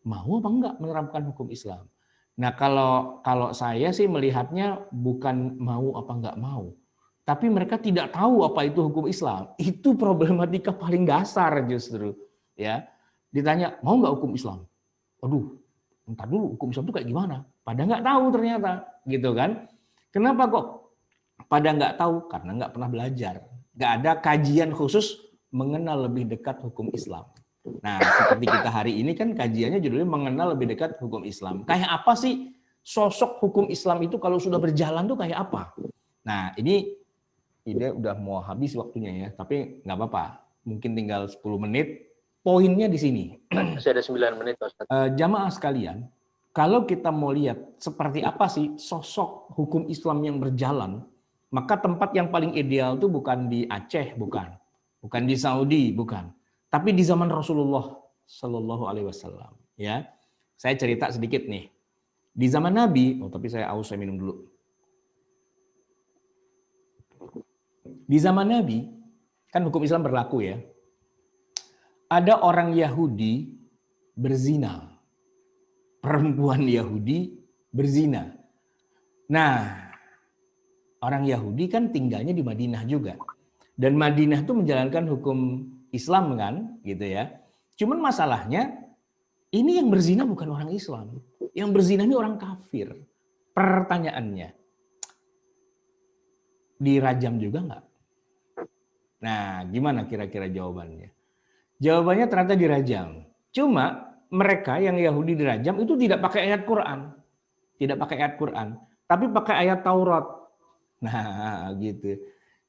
C: mau apa enggak menerapkan hukum Islam. Nah, kalau saya sih melihatnya bukan mau apa enggak mau, tapi mereka tidak tahu apa itu hukum Islam. Itu problematika paling dasar justru, ya. Ditanya, mau nggak hukum Islam? Aduh, entar dulu hukum Islam itu kayak gimana? Pada nggak tahu ternyata, gitu kan? Kenapa kok pada nggak tahu? Karena nggak pernah belajar. Nggak ada kajian khusus mengenal lebih dekat hukum Islam. Nah, seperti kita hari ini kan kajiannya judulnya mengenal lebih dekat hukum Islam. Kayak apa sih sosok hukum Islam itu kalau sudah berjalan tuh kayak apa. Nah ini udah mau habis waktunya ya, tapi nggak apa-apa. Mungkin tinggal 10 menit. Poinnya di sini.
A: Masih ada 9 menit, Ustaz.
C: Jamaah sekalian, kalau kita mau lihat seperti apa sih sosok hukum Islam yang berjalan, maka tempat yang paling ideal itu bukan di Aceh, bukan di Saudi, bukan, tapi di zaman Rasulullah Shallallahu Alaihi Wasallam. Ya, saya cerita sedikit nih. Di zaman Nabi, tapi saya minum dulu. Di zaman Nabi, kan hukum Islam berlaku ya. Ada orang Yahudi berzina. Perempuan Yahudi berzina. Nah, orang Yahudi kan tinggalnya di Madinah juga. Dan Madinah itu menjalankan hukum Islam kan, gitu ya. Cuman masalahnya, ini yang berzina bukan orang Islam. Yang berzina ini orang kafir. Pertanyaannya, dirajam juga nggak? Nah, gimana kira-kira jawabannya? Jawabannya ternyata dirajam. Cuma mereka yang Yahudi dirajam itu tidak pakai ayat Quran. Tidak pakai ayat Quran. Tapi pakai ayat Taurat. Nah gitu.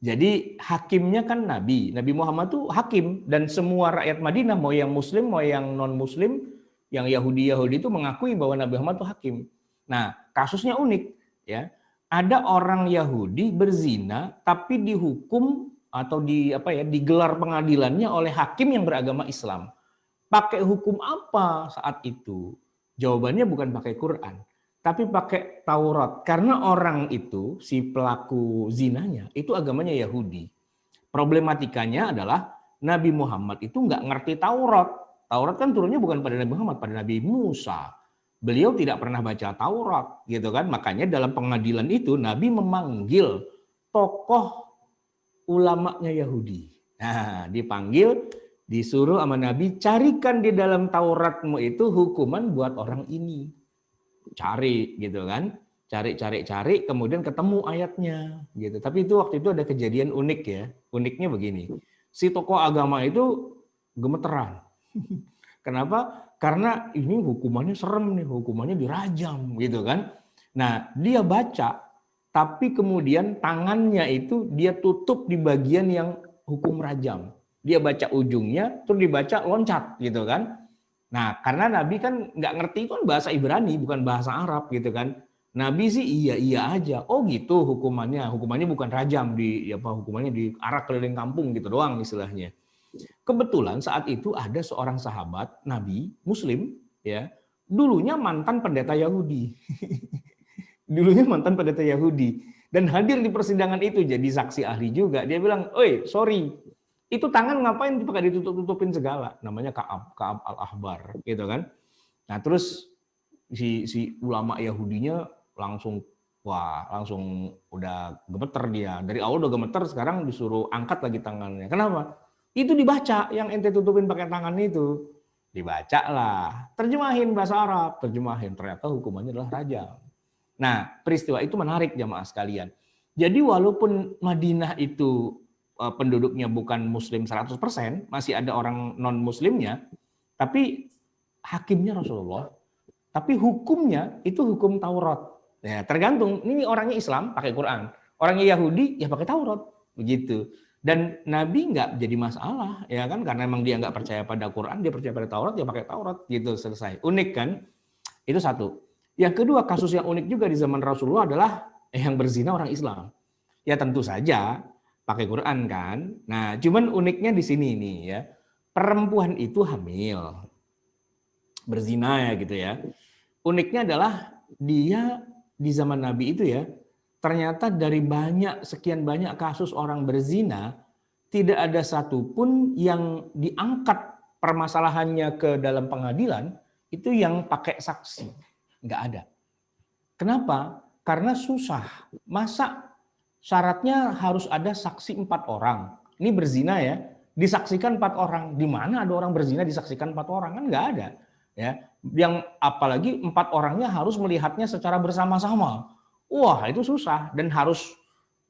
C: Jadi hakimnya kan Nabi. Nabi Muhammad tuh hakim. Dan semua rakyat Madinah, mau yang Muslim, mau yang non-Muslim, yang Yahudi itu mengakui bahwa Nabi Muhammad tuh hakim. Nah kasusnya unik. Ya, ada orang Yahudi berzina tapi dihukum atau digelar pengadilannya oleh hakim yang beragama Islam. Pakai hukum apa saat itu? Jawabannya bukan pakai Quran, tapi pakai Taurat. Karena orang itu, si pelaku zinanya, itu agamanya Yahudi. Problematikanya adalah Nabi Muhammad itu nggak ngerti Taurat. Taurat kan turunnya bukan pada Nabi Muhammad, pada Nabi Musa. Beliau tidak pernah baca Taurat, gitu kan? Makanya dalam pengadilan itu Nabi memanggil tokoh ulamanya Yahudi. Nah, dipanggil, disuruh sama Nabi, carikan di dalam Tauratmu itu hukuman buat orang ini. Cari, gitu kan. Cari, kemudian ketemu ayatnya. Gitu. Tapi itu waktu itu ada kejadian unik ya. Uniknya begini. Si tokoh agama itu gemeteran. Kenapa? Karena ini hukumannya serem nih, hukumannya dirajam, gitu kan. Nah, dia baca, tapi kemudian tangannya itu dia tutup di bagian yang hukum rajam. Dia baca ujungnya, terus dibaca loncat gitu kan. Nah karena Nabi kan nggak ngerti itu kan bahasa Ibrani, bukan bahasa Arab gitu kan. Nabi sih iya aja. Oh gitu hukumannya bukan rajam, hukumannya diarak keliling kampung gitu doang istilahnya. Kebetulan saat itu ada seorang sahabat Nabi Muslim ya, dulunya mantan pendeta Yahudi. Dulunya mantan pendeta Yahudi dan hadir di persidangan itu jadi saksi ahli juga. Dia bilang, "Oi, sorry. Itu tangan ngapain dipakai ditutup-tutupin segala?" Namanya Ka'ab al-Ahbar, gitu kan. Nah, terus si ulama Yahudinya langsung udah gemeter dia. Dari awal udah gemeter, sekarang disuruh angkat lagi tangannya. Kenapa? Itu dibaca yang ente tutupin pakai tangan itu. Dibaca lah. Terjemahin bahasa Arab, ternyata hukumannya adalah rajam. Nah, peristiwa itu menarik jamaah sekalian. Jadi walaupun Madinah itu penduduknya bukan Muslim 100%, masih ada orang non-Muslimnya, tapi hakimnya Rasulullah, tapi hukumnya itu hukum Taurat. Ya, tergantung, ini orangnya Islam pakai Quran, orangnya Yahudi ya pakai Taurat, begitu. Dan Nabi nggak jadi masalah, ya kan, karena memang dia nggak percaya pada Quran, dia percaya pada Taurat, dia pakai Taurat, gitu, selesai. Unik kan? Itu satu. Yang kedua, kasus yang unik juga di zaman Rasulullah adalah yang berzina orang Islam. Ya tentu saja pakai Quran kan. Nah, cuman uniknya di sini nih ya. Perempuan itu hamil. Berzina ya gitu ya. Uniknya adalah dia di zaman Nabi itu ya, ternyata dari sekian banyak kasus orang berzina, tidak ada satupun yang diangkat permasalahannya ke dalam pengadilan itu yang pakai saksi. Nggak ada. Kenapa? Karena susah. Masa syaratnya harus ada saksi 4 orang. Ini berzina ya, disaksikan 4 orang. Di mana ada orang berzina disaksikan 4 orang? Kan nggak ada. Ya, yang apalagi 4 orangnya harus melihatnya secara bersama-sama. Wah, itu susah dan harus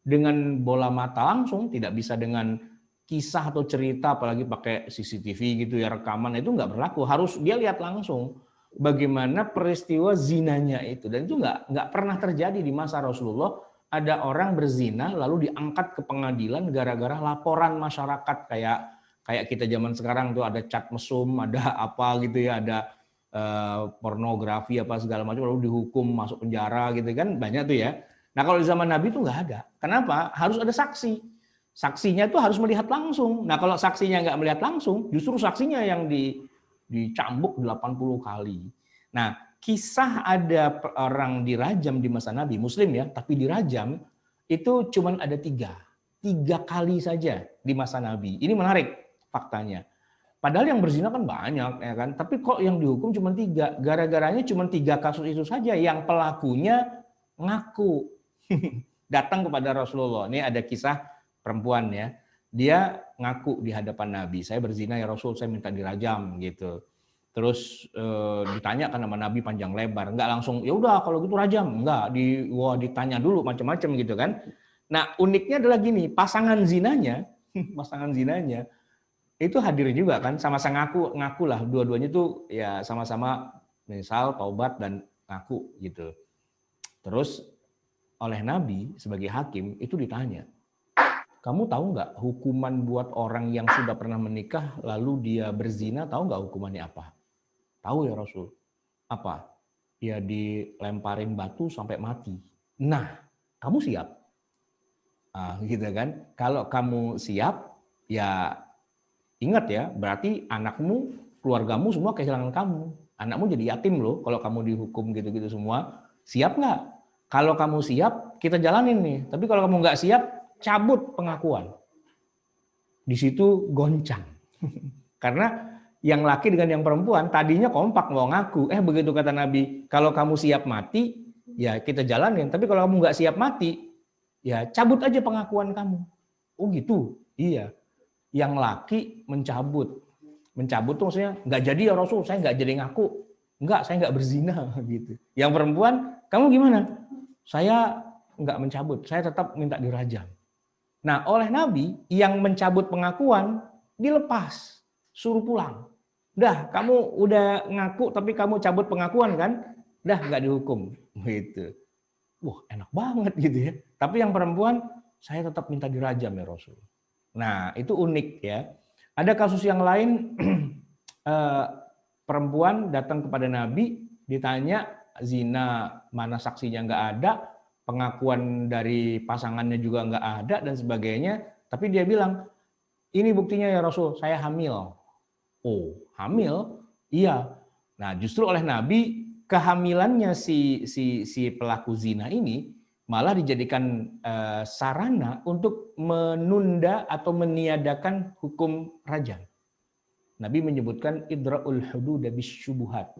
C: dengan bola mata langsung, tidak bisa dengan kisah atau cerita, apalagi pakai CCTV gitu ya, rekaman itu nggak berlaku. Harus dia lihat langsung. bagaimana peristiwa zinanya itu. Dan itu nggak pernah terjadi di masa Rasulullah. Ada orang berzina lalu diangkat ke pengadilan gara-gara laporan masyarakat kayak kita zaman sekarang tuh ada cat mesum, ada apa gitu ya, ada pornografi apa segala macam lalu dihukum masuk penjara gitu kan, banyak tuh ya. Nah kalau di zaman Nabi itu nggak ada. Kenapa? Harus ada saksi. Saksinya itu harus melihat langsung. Nah kalau saksinya nggak melihat langsung, justru saksinya yang dicambuk 80 kali. Nah kisah ada orang dirajam di masa Nabi, Muslim ya, tapi dirajam itu cuman ada 3 kali saja di masa Nabi. Ini menarik faktanya. Padahal yang berzina kan banyak ya kan, tapi kok yang dihukum cuma 3? Gara-garanya cuma 3 kasus itu saja yang pelakunya ngaku datang kepada Rasulullah. Ini ada kisah perempuan ya, dia ngaku di hadapan Nabi, saya berzina ya Rasul, saya minta dirajam gitu. Terus ditanya kan sama Nabi panjang lebar, enggak langsung ya udah kalau gitu rajam, enggak, ditanya dulu macam-macam gitu kan. Nah uniknya adalah gini, pasangan zinanya itu hadir juga kan, sama-sama ngaku lah, dua-duanya tuh ya sama-sama misal taubat dan ngaku gitu. Terus oleh Nabi sebagai hakim itu ditanya, kamu tahu nggak hukuman buat orang yang sudah pernah menikah lalu dia berzina, tahu nggak hukumannya apa? Tahu ya Rasul. Apa? Ya dilemparin batu sampai mati. Nah, kamu siap? Gitu kan. Kalau kamu siap, ya ingat ya, berarti anakmu, keluargamu semua kehilangan kamu. Anakmu jadi yatim loh kalau kamu dihukum gitu-gitu semua. Siap nggak? Kalau kamu siap, kita jalanin nih. Tapi kalau kamu nggak siap, cabut pengakuan. Di situ goncang. Karena yang laki dengan yang perempuan tadinya kompak mau ngaku. Begitu kata Nabi, kalau kamu siap mati, ya kita jalanin. Tapi kalau kamu nggak siap mati, ya cabut aja pengakuan kamu. Oh gitu? Iya. Yang laki mencabut. Mencabut tuh maksudnya nggak jadi ya Rasul, saya nggak jadi ngaku. Enggak, saya nggak berzina gitu. Yang perempuan, kamu gimana? Saya nggak mencabut, saya tetap minta dirajam. Nah, oleh Nabi yang mencabut pengakuan dilepas, suruh pulang. Dah, kamu udah ngaku tapi kamu cabut pengakuan kan? Dah nggak dihukum gitu. Wah, enak banget gitu ya. Tapi yang perempuan, saya tetap minta dirajam ya Rasul. Nah, itu unik ya. Ada kasus yang lain, perempuan datang kepada Nabi, ditanya zina, mana saksinya nggak ada, pengakuan dari pasangannya juga nggak ada dan sebagainya. Tapi dia bilang, ini buktinya ya Rasul, saya hamil. Oh, hamil? Iya. Nah, justru oleh Nabi kehamilannya si pelaku zina ini malah dijadikan sarana untuk menunda atau meniadakan hukum rajam. Nabi menyebutkan idra'ul hudud bisyubuhat.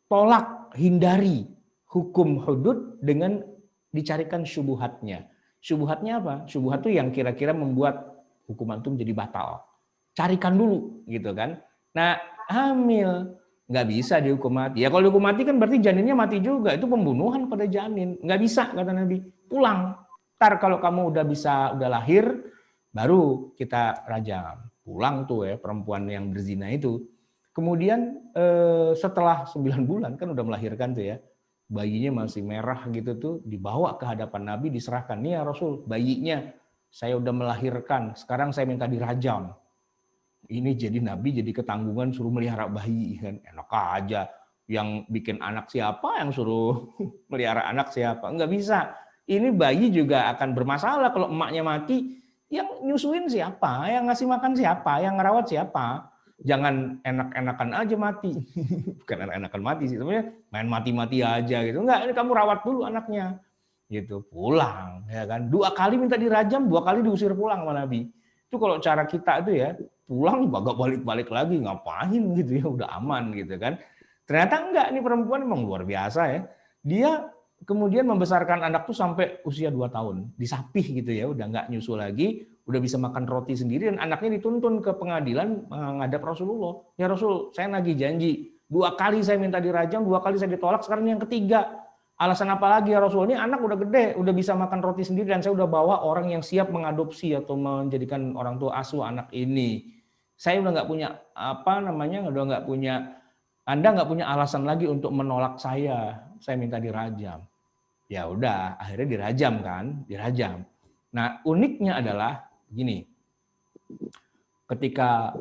C: Tolak, hindari hukum hudud dengan dicarikan syubuhatnya. Syubuhatnya apa? Syubuhat itu yang kira-kira membuat hukuman itu menjadi batal. Carikan dulu gitu kan. Nah, hamil nggak bisa dihukum mati. Ya kalau dihukum mati kan berarti janinnya mati juga. Itu pembunuhan pada janin. Nggak bisa kata Nabi. Pulang. Ntar kalau kamu udah lahir, baru kita rajam. Pulang tuh ya perempuan yang berzina itu. Kemudian setelah 9 bulan kan udah melahirkan tuh ya. Bayinya masih merah gitu tuh. Dibawa ke hadapan Nabi, diserahkan. Nih ya Rasul, bayinya saya udah melahirkan. Sekarang saya minta dirajam. Ini jadi Nabi jadi ketanggungan suruh melihara bayi kan, enak aja. Yang bikin anak siapa, yang suruh melihara anak siapa, nggak bisa. Ini bayi juga akan bermasalah kalau emaknya mati. Yang nyusuin siapa, yang ngasih makan siapa, yang ngerawat siapa. Jangan enak-enakan aja mati. Bukan enak-enakan mati sih, sebenarnya main mati-mati aja gitu. Enggak, ini kamu rawat dulu anaknya. Gitu, pulang ya kan. 2 kali minta dirajam, 2 kali diusir pulang sama Nabi. Itu kalau cara kita itu ya, pulang bagak balik-balik lagi, ngapain gitu ya, udah aman gitu kan. Ternyata enggak, nih perempuan memang luar biasa ya. Dia kemudian membesarkan anak tuh sampai usia 2 tahun, disapih gitu ya, udah enggak nyusu lagi, udah bisa makan roti sendiri, dan anaknya dituntun ke pengadilan menghadap Rasulullah. Ya Rasul, saya nagih janji, 2 kali saya minta dirajam, 2 kali saya ditolak, sekarang yang ketiga. Alasan apa lagi ya Rasul? Ini anak udah gede, udah bisa makan roti sendiri, dan saya udah bawa orang yang siap mengadopsi atau menjadikan orang tua asuh anak ini. Saya udah nggak punya udah nggak punya Anda nggak punya alasan lagi untuk menolak saya minta dirajam. Ya udah, akhirnya dirajam kan, dirajam. Nah, uniknya adalah gini, ketika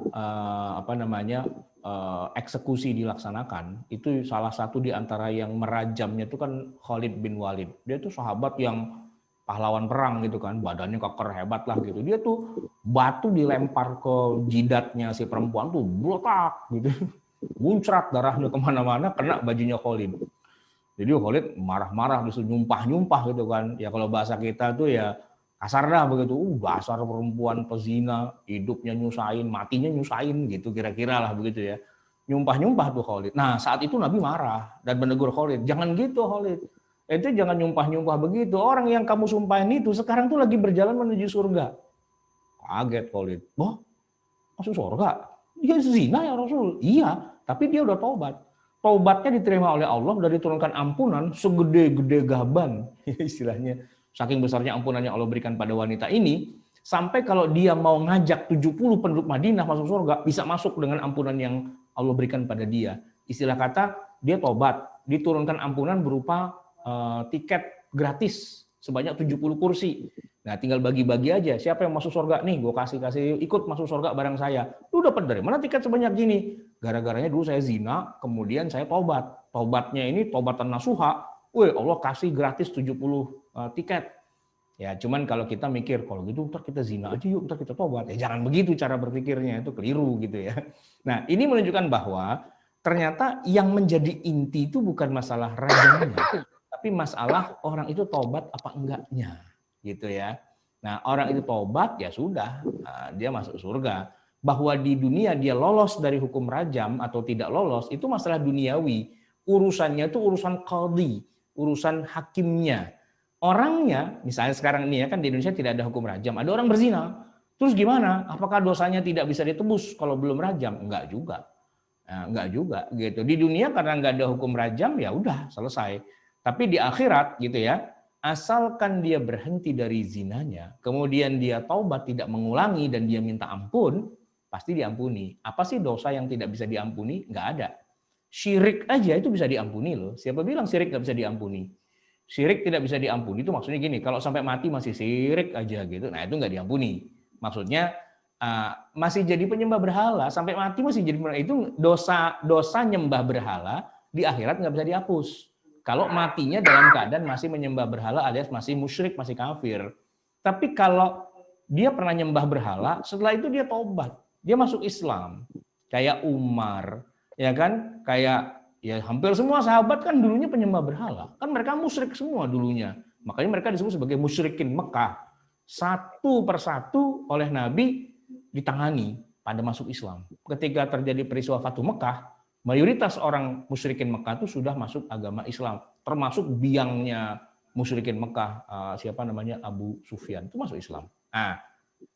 C: eksekusi dilaksanakan, itu salah satu di antara yang merajamnya itu kan Khalid bin Walid. Dia tuh sahabat yang pahlawan perang gitu kan, badannya keker hebat lah gitu. Dia tuh batu dilempar ke jidatnya si perempuan tuh blotak gitu, muncrat darahnya kemana-mana, kena bajunya Khalid. Jadi Khalid marah-marah, disuruh nyumpah-nyumpah gitu kan. Ya kalau bahasa kita tuh ya kasar dah begitu. Dasar perempuan pezina, hidupnya nyusahin, matinya nyusahin gitu kira-kira lah begitu ya. Nyumpah-nyumpah tuh Khalid. Nah saat itu Nabi marah dan menegur Khalid. Jangan gitu Khalid. Itu jangan nyumpah-nyumpah begitu. Orang yang kamu sumpahin itu sekarang tuh lagi berjalan menuju surga. Kaget Khalid. Wah, masuk surga? Dia zina ya Rasul? Iya, tapi dia udah taubat. Taubatnya diterima oleh Allah, udah diturunkan ampunan segede-gede gaban. Istilahnya, saking besarnya ampunan yang Allah berikan pada wanita ini, sampai kalau dia mau ngajak 70 penduduk Madinah masuk surga, bisa masuk dengan ampunan yang Allah berikan pada dia. Istilah kata, dia taubat, diturunkan ampunan berupa tiket gratis sebanyak 70 kursi. Nah, tinggal bagi-bagi aja. Siapa yang masuk surga? Nih, gue kasih ikut masuk surga bareng saya. Lu dapat dari mana tiket sebanyak gini? Gara-garanya dulu saya zina, kemudian saya taubat. Taubatnya ini taubatan nasuha. Wih, Allah kasih gratis 70 tiket. Ya, cuman kalau kita mikir, kalau gitu ntar kita zina aja yuk, ntar kita taubat. Ya jangan begitu cara berpikirnya, itu keliru gitu ya. Nah, ini menunjukkan bahwa ternyata yang menjadi inti itu bukan masalah rajamnya, tapi masalah orang itu taubat apa enggaknya. Gitu ya. Nah, orang itu taubat ya sudah, dia masuk surga. Bahwa di dunia dia lolos dari hukum rajam atau tidak lolos itu masalah duniawi. Urusannya itu urusan qadhi, urusan hakimnya. Orangnya, misalnya sekarang ini ya kan di Indonesia tidak ada hukum rajam, ada orang berzina. Terus gimana? Apakah dosanya tidak bisa ditebus kalau belum rajam? Enggak juga. Nah, enggak juga gitu. Di dunia karena enggak ada hukum rajam ya udah selesai. Tapi di akhirat gitu ya, asalkan dia berhenti dari zinanya, kemudian dia taubat tidak mengulangi dan dia minta ampun, pasti diampuni. Apa sih dosa yang tidak bisa diampuni? Enggak ada. Syirik aja itu bisa diampuni loh. Siapa bilang syirik nggak bisa diampuni? Syirik tidak bisa diampuni itu maksudnya gini, kalau sampai mati masih syirik aja gitu, nah itu nggak diampuni. Maksudnya masih jadi penyembah berhala, sampai mati masih jadi itu dosa nyembah berhala di akhirat nggak bisa dihapus. Kalau matinya dalam keadaan masih menyembah berhala alias masih musyrik, masih kafir. Tapi kalau dia pernah nyembah berhala, setelah itu dia taubat, dia masuk Islam. Kayak Umar, ya kan? Kayak ya hampir semua sahabat kan dulunya penyembah berhala. Kan mereka musyrik semua dulunya. Makanya mereka disebut sebagai musyrikin Mekah. Satu persatu oleh Nabi ditangani pada masuk Islam. Ketika terjadi peristiwa Fatu Mekah, mayoritas orang musyrikin Mekah itu sudah masuk agama Islam. Termasuk biangnya musyrikin Mekah, siapa namanya, Abu Sufyan, itu masuk Islam. Nah,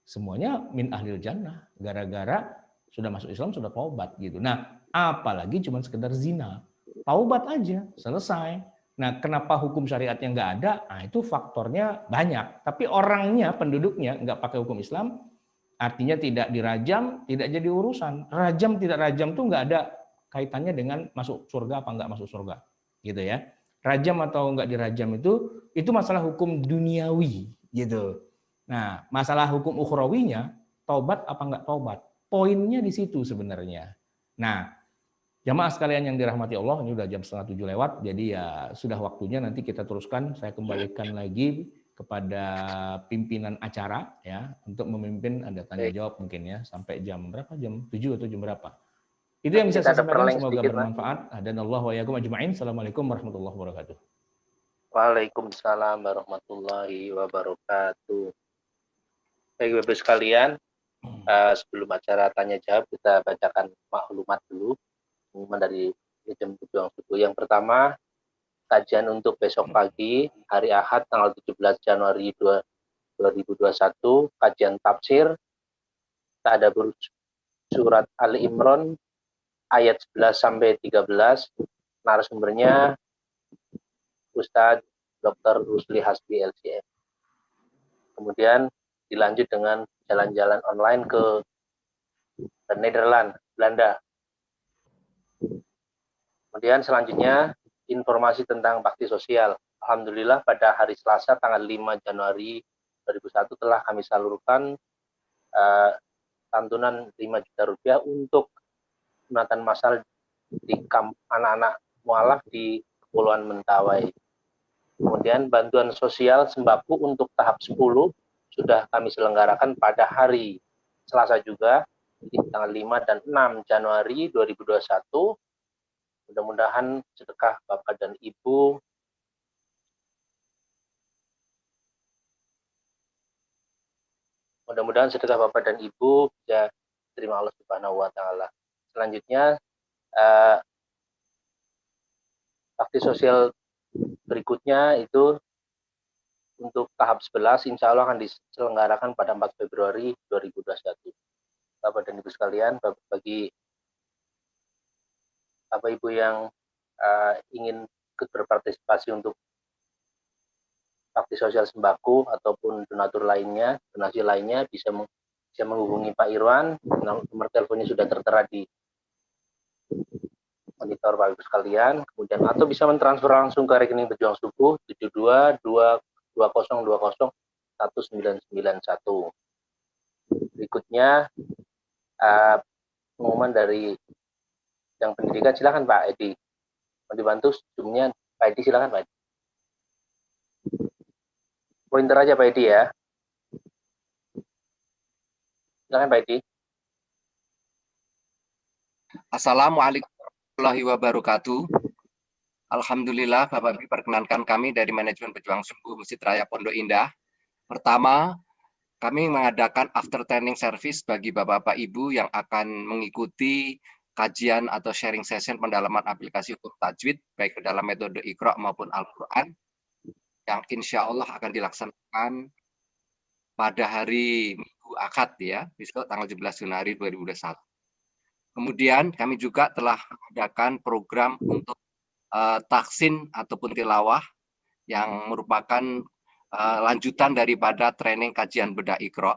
C: semuanya min ahlil jannah. Gara-gara sudah masuk Islam, sudah taubat gitu. Nah, apalagi cuma sekedar zina. Taubat aja, selesai. Nah, kenapa hukum syariatnya nggak ada? Nah, itu faktornya banyak. Tapi orangnya, penduduknya nggak pakai hukum Islam, artinya tidak dirajam, tidak jadi urusan. Rajam, tidak rajam tuh nggak ada kaitannya dengan masuk surga apa nggak masuk surga. Gitu ya. Rajam atau nggak dirajam itu masalah hukum duniawi. Gitu. Nah, masalah hukum ukhrawinya, taubat apa nggak taubat. Poinnya di situ sebenarnya. Nah, jamaah sekalian yang dirahmati Allah, ini udah jam 6:30 lewat, jadi ya sudah waktunya nanti kita teruskan. Saya kembalikan lagi kepada pimpinan acara ya untuk memimpin, ada tanya jawab mungkin ya sampai jam berapa, jam 7 atau jam berapa. Itu yang bisa saya sampaikan, semoga bermanfaat. Dan Allah wa yakum ajma'in. Assalamualaikum warahmatullahi wabarakatuh.
A: Waalaikumsalam warahmatullahi wabarakatuh. Baik Bapak sekalian, sebelum acara tanya jawab kita bacakan maklumat dulu dari jam Pejuang Subuh. Yang pertama, kajian untuk besok pagi hari Ahad tanggal 17 Januari 2021, kajian tafsir Tadabbur surat Ali Imran ayat 11 sampai 13. Narasumbernya Ustadz Dr. Rusli Hasbi LCM. Kemudian dilanjut dengan jalan-jalan online ke Nederland, Belanda. Kemudian selanjutnya informasi tentang bakti sosial. Alhamdulillah pada hari Selasa tanggal 5 Januari 2001 telah kami salurkan santunan 5 juta rupiah untuk sunatan massal di anak-anak mualaf di Kepulauan Mentawai. Kemudian bantuan sosial sembako untuk tahap 10 sudah kami selenggarakan pada hari Selasa juga di tanggal 5 dan 6 Januari 2021. Mudah-mudahan sedekah Bapak dan Ibu bisa terima Allah Subhanahu wa taala. Selanjutnya bakti sosial berikutnya itu untuk tahap 11 insya Allah akan diselenggarakan pada 4 Februari 2021. Bapak dan Ibu sekalian, bagi Bapak Ibu yang ingin ikut berpartisipasi untuk bakti sosial sembako ataupun donasi lainnya bisa menghubungi Pak Irwan. Nomor teleponnya sudah tertera di monitor Bapak Ibu sekalian. Kemudian atau bisa mentransfer langsung ke rekening Pejuang Subuh 7220201991. Berikutnya pengumuman dari yang pendidikan. Silakan Pak Edi. Mau dibantu zoom-nya Pak Edi, silakan Pak Edi. Pointer aja Pak Edi ya. Silakan Pak Edi.
D: Assalamualaikum warahmatullahi wabarakatuh. Alhamdulillah, Bapak Ibu, perkenankan kami dari Manajemen Pejuang Subuh Masjid Raya Pondok Indah. Pertama, kami mengadakan after training service bagi Bapak-Bapak Ibu yang akan mengikuti kajian atau sharing session pendalaman aplikasi hukum tajwid, baik ke dalam metode Iqra maupun Al-Quran, yang insya Allah akan dilaksanakan pada hari Minggu Akad ya, besok tanggal 17 Januari 2021. Kemudian kami juga telah mengadakan program untuk tahsin ataupun tilawah yang merupakan lanjutan daripada training kajian bedah Iqra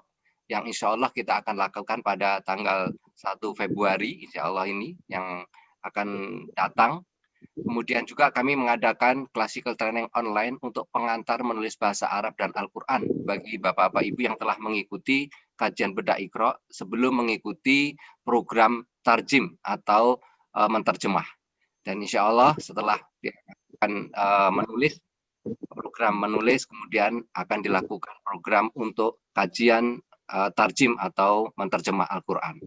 D: yang insya Allah kita akan lakukan pada tanggal 1 Februari insya Allah ini yang akan datang. Kemudian juga kami mengadakan classical training online untuk pengantar menulis bahasa Arab dan Al-Quran bagi Bapak-Bapak Ibu yang telah mengikuti kajian bedah Iqra sebelum mengikuti program tarjim atau menterjemah. Dan insya Allah setelah akan menulis program menulis, kemudian akan dilakukan program untuk kajian tarjim atau menterjemah Al-Quran.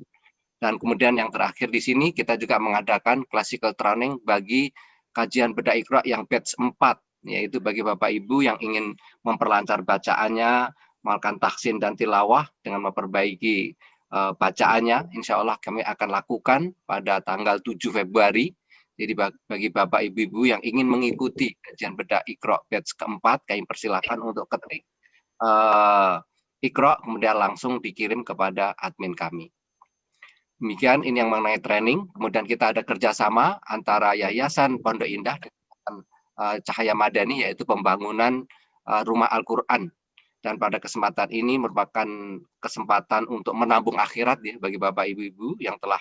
D: Dan kemudian yang terakhir di sini kita juga mengadakan classical training bagi kajian bedah Iqra yang batch 4, yaitu bagi Bapak Ibu yang ingin memperlancar bacaannya, melakukan tahsin dan tilawah dengan memperbaiki bacaannya. Insya Allah kami akan lakukan pada tanggal 7 Februari. Jadi bagi Bapak Ibu yang ingin mengikuti kajian bedah Iqra batch keempat, kami persilakan untuk ketik Iqra, kemudian langsung dikirim kepada admin kami. Demikian ini yang mengenai training. Kemudian kita ada kerjasama antara Yayasan Pondok Indah dan Cahaya Madani, yaitu pembangunan rumah Al-Quran. Dan pada kesempatan ini merupakan kesempatan untuk menabung akhirat ya, bagi Bapak Ibu yang telah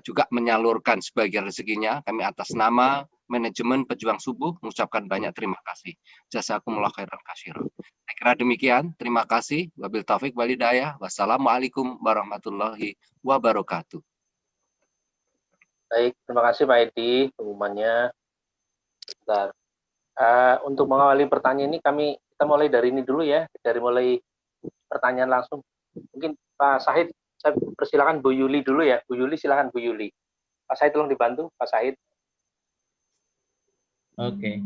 D: juga menyalurkan sebagian rezekinya. Kami atas nama Manajemen Pejuang Subuh mengucapkan banyak terima kasih. Jazakumullah khairan katsiran. Saya kira demikian. Terima kasih. Wabil taufik wal hidayah. Wassalamualaikum warahmatullahi wabarakatuh.
A: Baik, terima kasih Pak Edi pengumumannya. Bentar. Untuk mengawali pertanyaan ini kita mulai dari ini dulu ya, dari mulai pertanyaan langsung. Mungkin Pak Sahid, saya persilakan Bu Yuli dulu ya. Bu Yuli, silakan Bu Yuli. Pak Sahid tolong dibantu, Pak Sahid.
B: Oke.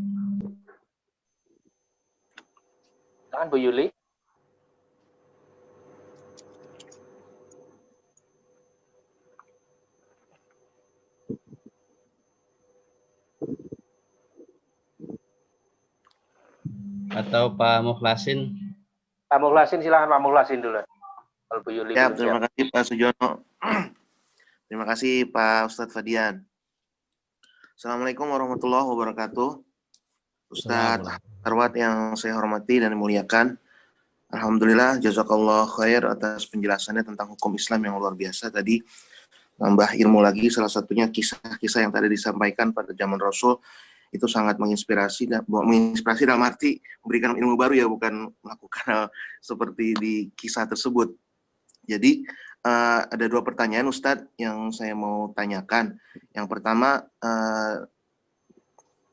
A: Silakan Bu Yuli.
B: Atau Pak Mukhlasin.
A: Pak Mukhlasin, silakan Pak Mukhlasin dulu. Kalau Bu Yuli
E: Ya, terima kasih Pak Sujono. Terima kasih Pak Ustadz Fadian. Assalamualaikum warahmatullahi wabarakatuh. Ustadz Arwat yang saya hormati dan muliakan. Alhamdulillah, jazakallah khair atas penjelasannya tentang hukum Islam yang luar biasa tadi. nambah ilmu lagi. Salah satunya kisah-kisah yang tadi disampaikan pada zaman Rasul itu sangat menginspirasi dalam arti memberikan ilmu baru ya, bukan melakukan hal seperti di kisah tersebut. Jadi ada 2 pertanyaan Ustadz yang saya mau tanyakan. Yang pertama,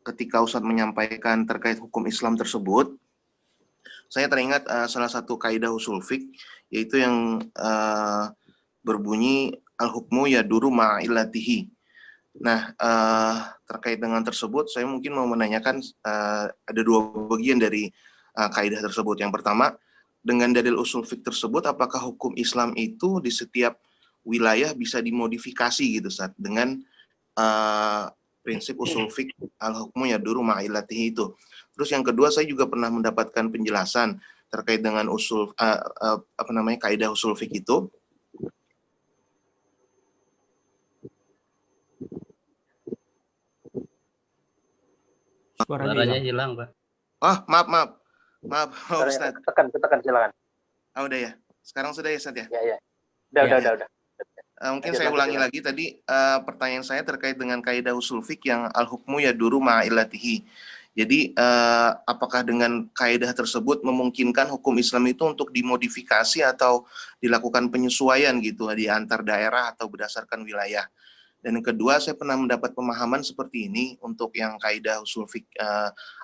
E: ketika Ustadz menyampaikan terkait hukum Islam tersebut, saya teringat salah satu kaidah usul fiqh, yaitu yang berbunyi al-hukmu yaduru ma'illatihi. Nah, terkait dengan tersebut, saya mungkin mau menanyakan ada 2 bagian dari kaidah tersebut. Yang pertama, dengan dalil usul fiqh tersebut, apakah hukum Islam itu di setiap wilayah bisa dimodifikasi gitu, Ustaz, dengan prinsip usul fiqh al-hukmu yaduru ma'illatihi itu. Terus yang kedua, saya juga pernah mendapatkan penjelasan terkait dengan usul kaidah usul fiqh itu.
B: Suaranya hilang, Pak.
E: Oh, maaf Ustaz.
A: Tekan silakan.
E: Oh, udah ya. Sekarang sudah ya, Ustaz ya?
A: Ya. Udah.
E: Mungkin saya ulangi lagi tadi pertanyaan saya terkait dengan kaidah usul fiqh yang al-hukmu yaduru ma'illatihi. Jadi apakah dengan kaidah tersebut memungkinkan hukum Islam itu untuk dimodifikasi atau dilakukan penyesuaian gitu di antar daerah atau berdasarkan wilayah? Dan yang kedua, saya pernah mendapat pemahaman seperti ini untuk yang kaidah usul fiqh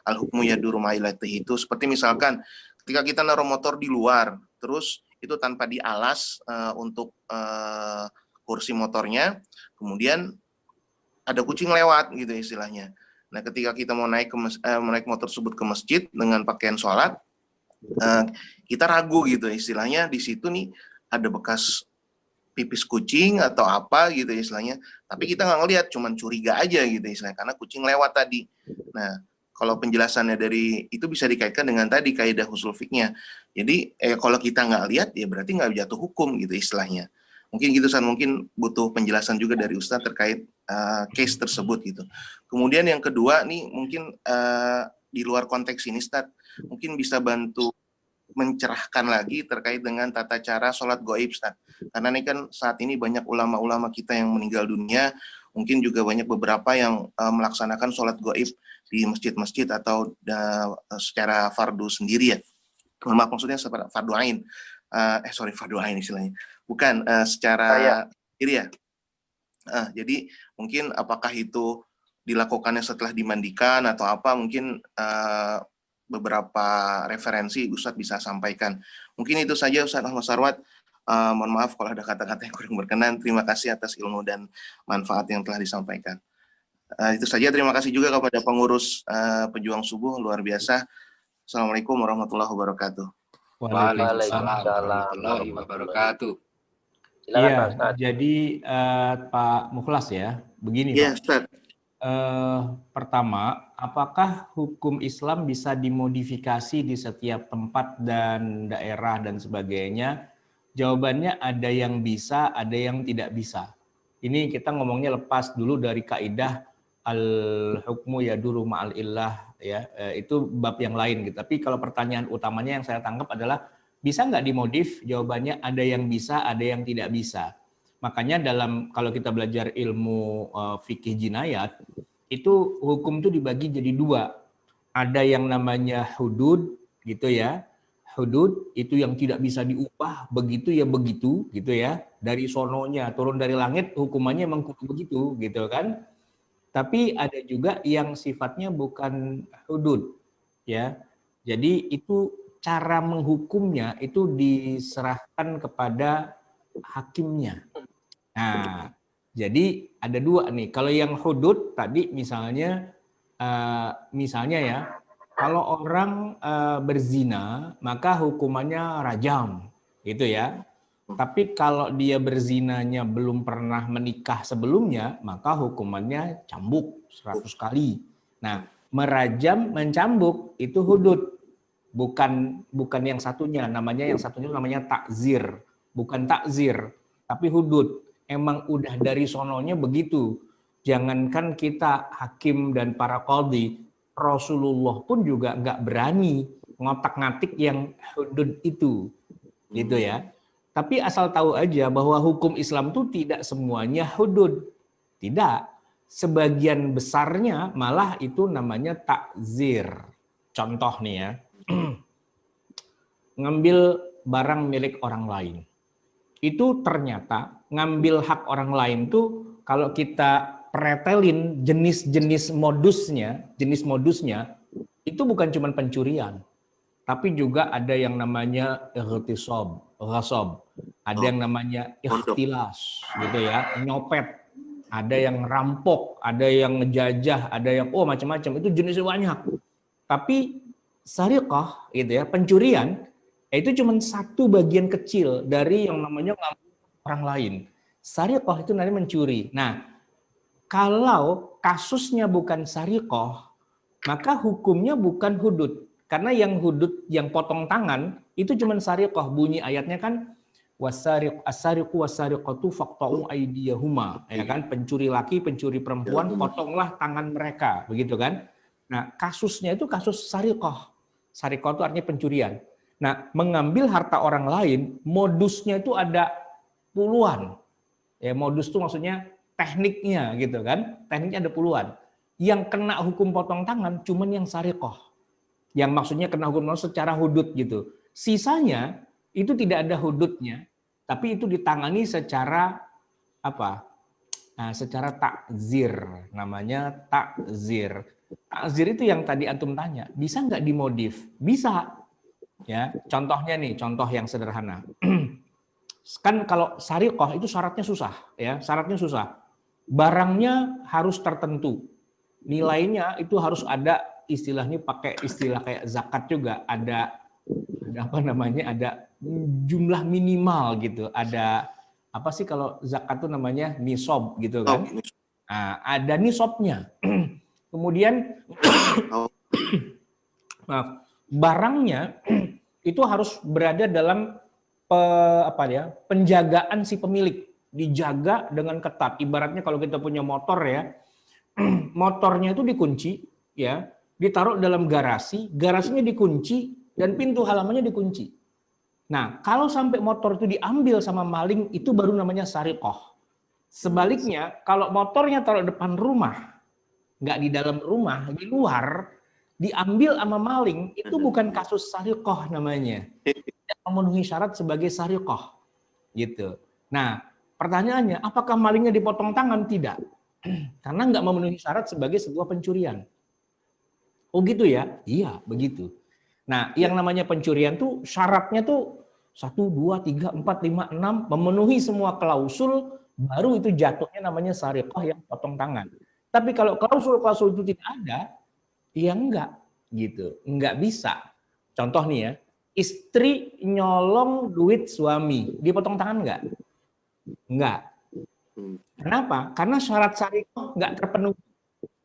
E: al-hukmu yaduru ma'illatihi itu, seperti misalkan ketika kita naruh motor di luar, terus itu tanpa dialas untuk kursi motornya, kemudian ada kucing lewat gitu istilahnya. Nah, ketika kita mau naik motor tersebut ke masjid dengan pakaian sholat, kita ragu gitu istilahnya, di situ nih ada bekas pipis kucing atau apa gitu istilahnya, tapi kita nggak ngelihat, cuman curiga aja gitu istilahnya karena kucing lewat tadi. Nah, kalau penjelasannya dari itu bisa dikaitkan dengan tadi kaidah usul fiqhnya. Jadi kalau kita nggak lihat ya berarti nggak jatuh hukum gitu istilahnya. Mungkin gitu, San, mungkin butuh penjelasan juga dari Ustadz terkait case tersebut gitu. Kemudian yang kedua nih mungkin di luar konteks ini, Ustadz, mungkin bisa bantu mencerahkan lagi terkait dengan tata cara sholat gaib, Ustadz. Karena ini kan saat ini banyak ulama-ulama kita yang meninggal dunia, mungkin juga banyak beberapa yang melaksanakan sholat gaib di masjid-masjid atau secara fardu sendiri ya. Maaf, maksudnya fardu ain. Fardu ain istilahnya. Bukan secara sendiri ya. Jadi mungkin apakah itu dilakukannya setelah dimandikan atau apa, mungkin beberapa referensi Ustadz bisa sampaikan. Mungkin itu saja Ustadz Ahmad Sarwat. Mohon maaf kalau ada kata-kata yang kurang berkenan. Terima kasih atas ilmu dan manfaat yang telah disampaikan. Itu saja. Terima kasih juga kepada pengurus Pejuang Subuh, luar biasa. Assalamualaikum warahmatullahi wabarakatuh.
D: Waalaikumsalam warahmatullahi wabarakatuh.
C: Iya, jadi Pak Mukhlas ya, begini Pak. Pertama, apakah hukum Islam bisa dimodifikasi di setiap tempat dan daerah dan sebagainya? Jawabannya ada yang bisa, ada yang tidak bisa. Ini kita ngomongnya lepas dulu dari kaidah al-hukmu yaduru ma'al illah ya, itu bab yang lain gitu. Tapi kalau pertanyaan utamanya yang saya tangkap adalah bisa nggak dimodif? Jawabannya ada yang bisa, ada yang tidak bisa. Makanya kalau kita belajar ilmu fikih jinayat, itu hukum itu dibagi jadi 2. Ada yang namanya hudud gitu ya. Hudud itu yang tidak bisa diubah, begitu ya begitu gitu ya. Dari sononya turun dari langit hukumannya memang begitu gitu kan. Tapi ada juga yang sifatnya bukan hudud ya. Jadi itu cara menghukumnya itu diserahkan kepada hakimnya. Nah, jadi ada 2 nih. Kalau yang hudud tadi misalnya ya, kalau orang berzina maka hukumannya rajam, gitu ya. Tapi kalau dia berzinanya belum pernah menikah sebelumnya, maka hukumannya cambuk 100 kali. Nah, merajam, mencambuk itu hudud. Bukan yang satunya, yang satunya namanya takzir. Bukan takzir, tapi hudud. Emang udah dari sononya begitu. Jangankan kita hakim dan para qadhi, Rasulullah pun juga nggak berani ngotak-ngatik yang hudud itu. Gitu ya. Tapi asal tahu aja bahwa hukum Islam itu tidak semuanya hudud. Tidak. Sebagian besarnya malah itu namanya takzir. Contoh nih ya. Ngambil barang milik orang lain. Itu ternyata ngambil hak orang lain tuh kalau kita pretelin jenis modusnya itu bukan cuma pencurian. Tapi juga ada yang namanya ghasab, ada yang namanya ikhtilas, gitu ya, nyopet, ada yang rampok, ada yang ngejajah, ada yang macam-macam, itu jenisnya banyak. Tapi sariqah, gitu ya, pencurian, itu cuma satu bagian kecil dari yang namanya ngambil orang lain. Sariqah itu namanya mencuri. Nah, kalau kasusnya bukan sariqah, maka hukumnya bukan hudud. Karena yang hudud, yang potong tangan, itu cuma sariqah. Bunyi ayatnya kan, as-sariqu was-sariqatu faqta'u aydiyahuma. Ya kan, pencuri laki, pencuri perempuan, potonglah tangan mereka. Begitu kan. Nah, kasusnya itu kasus sariqah. Sariqah itu artinya pencurian. Nah, mengambil harta orang lain, modusnya itu ada puluhan. Ya, modus itu maksudnya tekniknya gitu kan. Tekniknya ada puluhan. Yang kena hukum potong tangan cuman yang sariqah. Yang maksudnya kena hukum secara hudud gitu. Sisanya itu tidak ada hududnya, tapi itu ditangani secara apa? Nah, secara takzir, namanya takzir. Takzir itu yang tadi antum tanya, bisa nggak dimodif? Bisa. Ya, contohnya nih, contoh yang sederhana. Kan kalau sariqah itu syaratnya susah, ya, syaratnya susah. Barangnya harus tertentu. Nilainya itu harus ada, istilahnya pakai istilah kayak zakat juga, ada apa namanya, ada jumlah minimal gitu, ada apa sih kalau zakat itu namanya nisab gitu kan. Nah, ada nisabnya. Kemudian barangnya itu harus berada dalam penjagaan si pemilik, dijaga dengan ketat. Ibaratnya kalau kita punya motor ya, motornya itu dikunci ya, ditaruh dalam garasi, garasinya dikunci, dan pintu halamannya dikunci. Nah, kalau sampai motor itu diambil sama maling, itu baru namanya sariqah. Sebaliknya, kalau motornya taruh depan rumah, nggak di dalam rumah, di luar, diambil sama maling, itu bukan kasus sariqah namanya. Tidak memenuhi syarat sebagai sariqah. Gitu. Nah, pertanyaannya, apakah malingnya dipotong tangan? Tidak. Karena nggak memenuhi syarat sebagai sebuah pencurian. Oh gitu ya? Iya, begitu. Nah, yang namanya pencurian tuh syaratnya tuh 1, 2, 3, 4, 5, 6 memenuhi semua klausul, baru itu jatuhnya namanya sariqah yang potong tangan. Tapi kalau klausul-klausul itu tidak ada, ya enggak gitu, enggak bisa. Contoh nih ya, istri nyolong duit suami, dipotong tangan enggak? Enggak. Kenapa? Karena syarat sariqah enggak terpenuhi.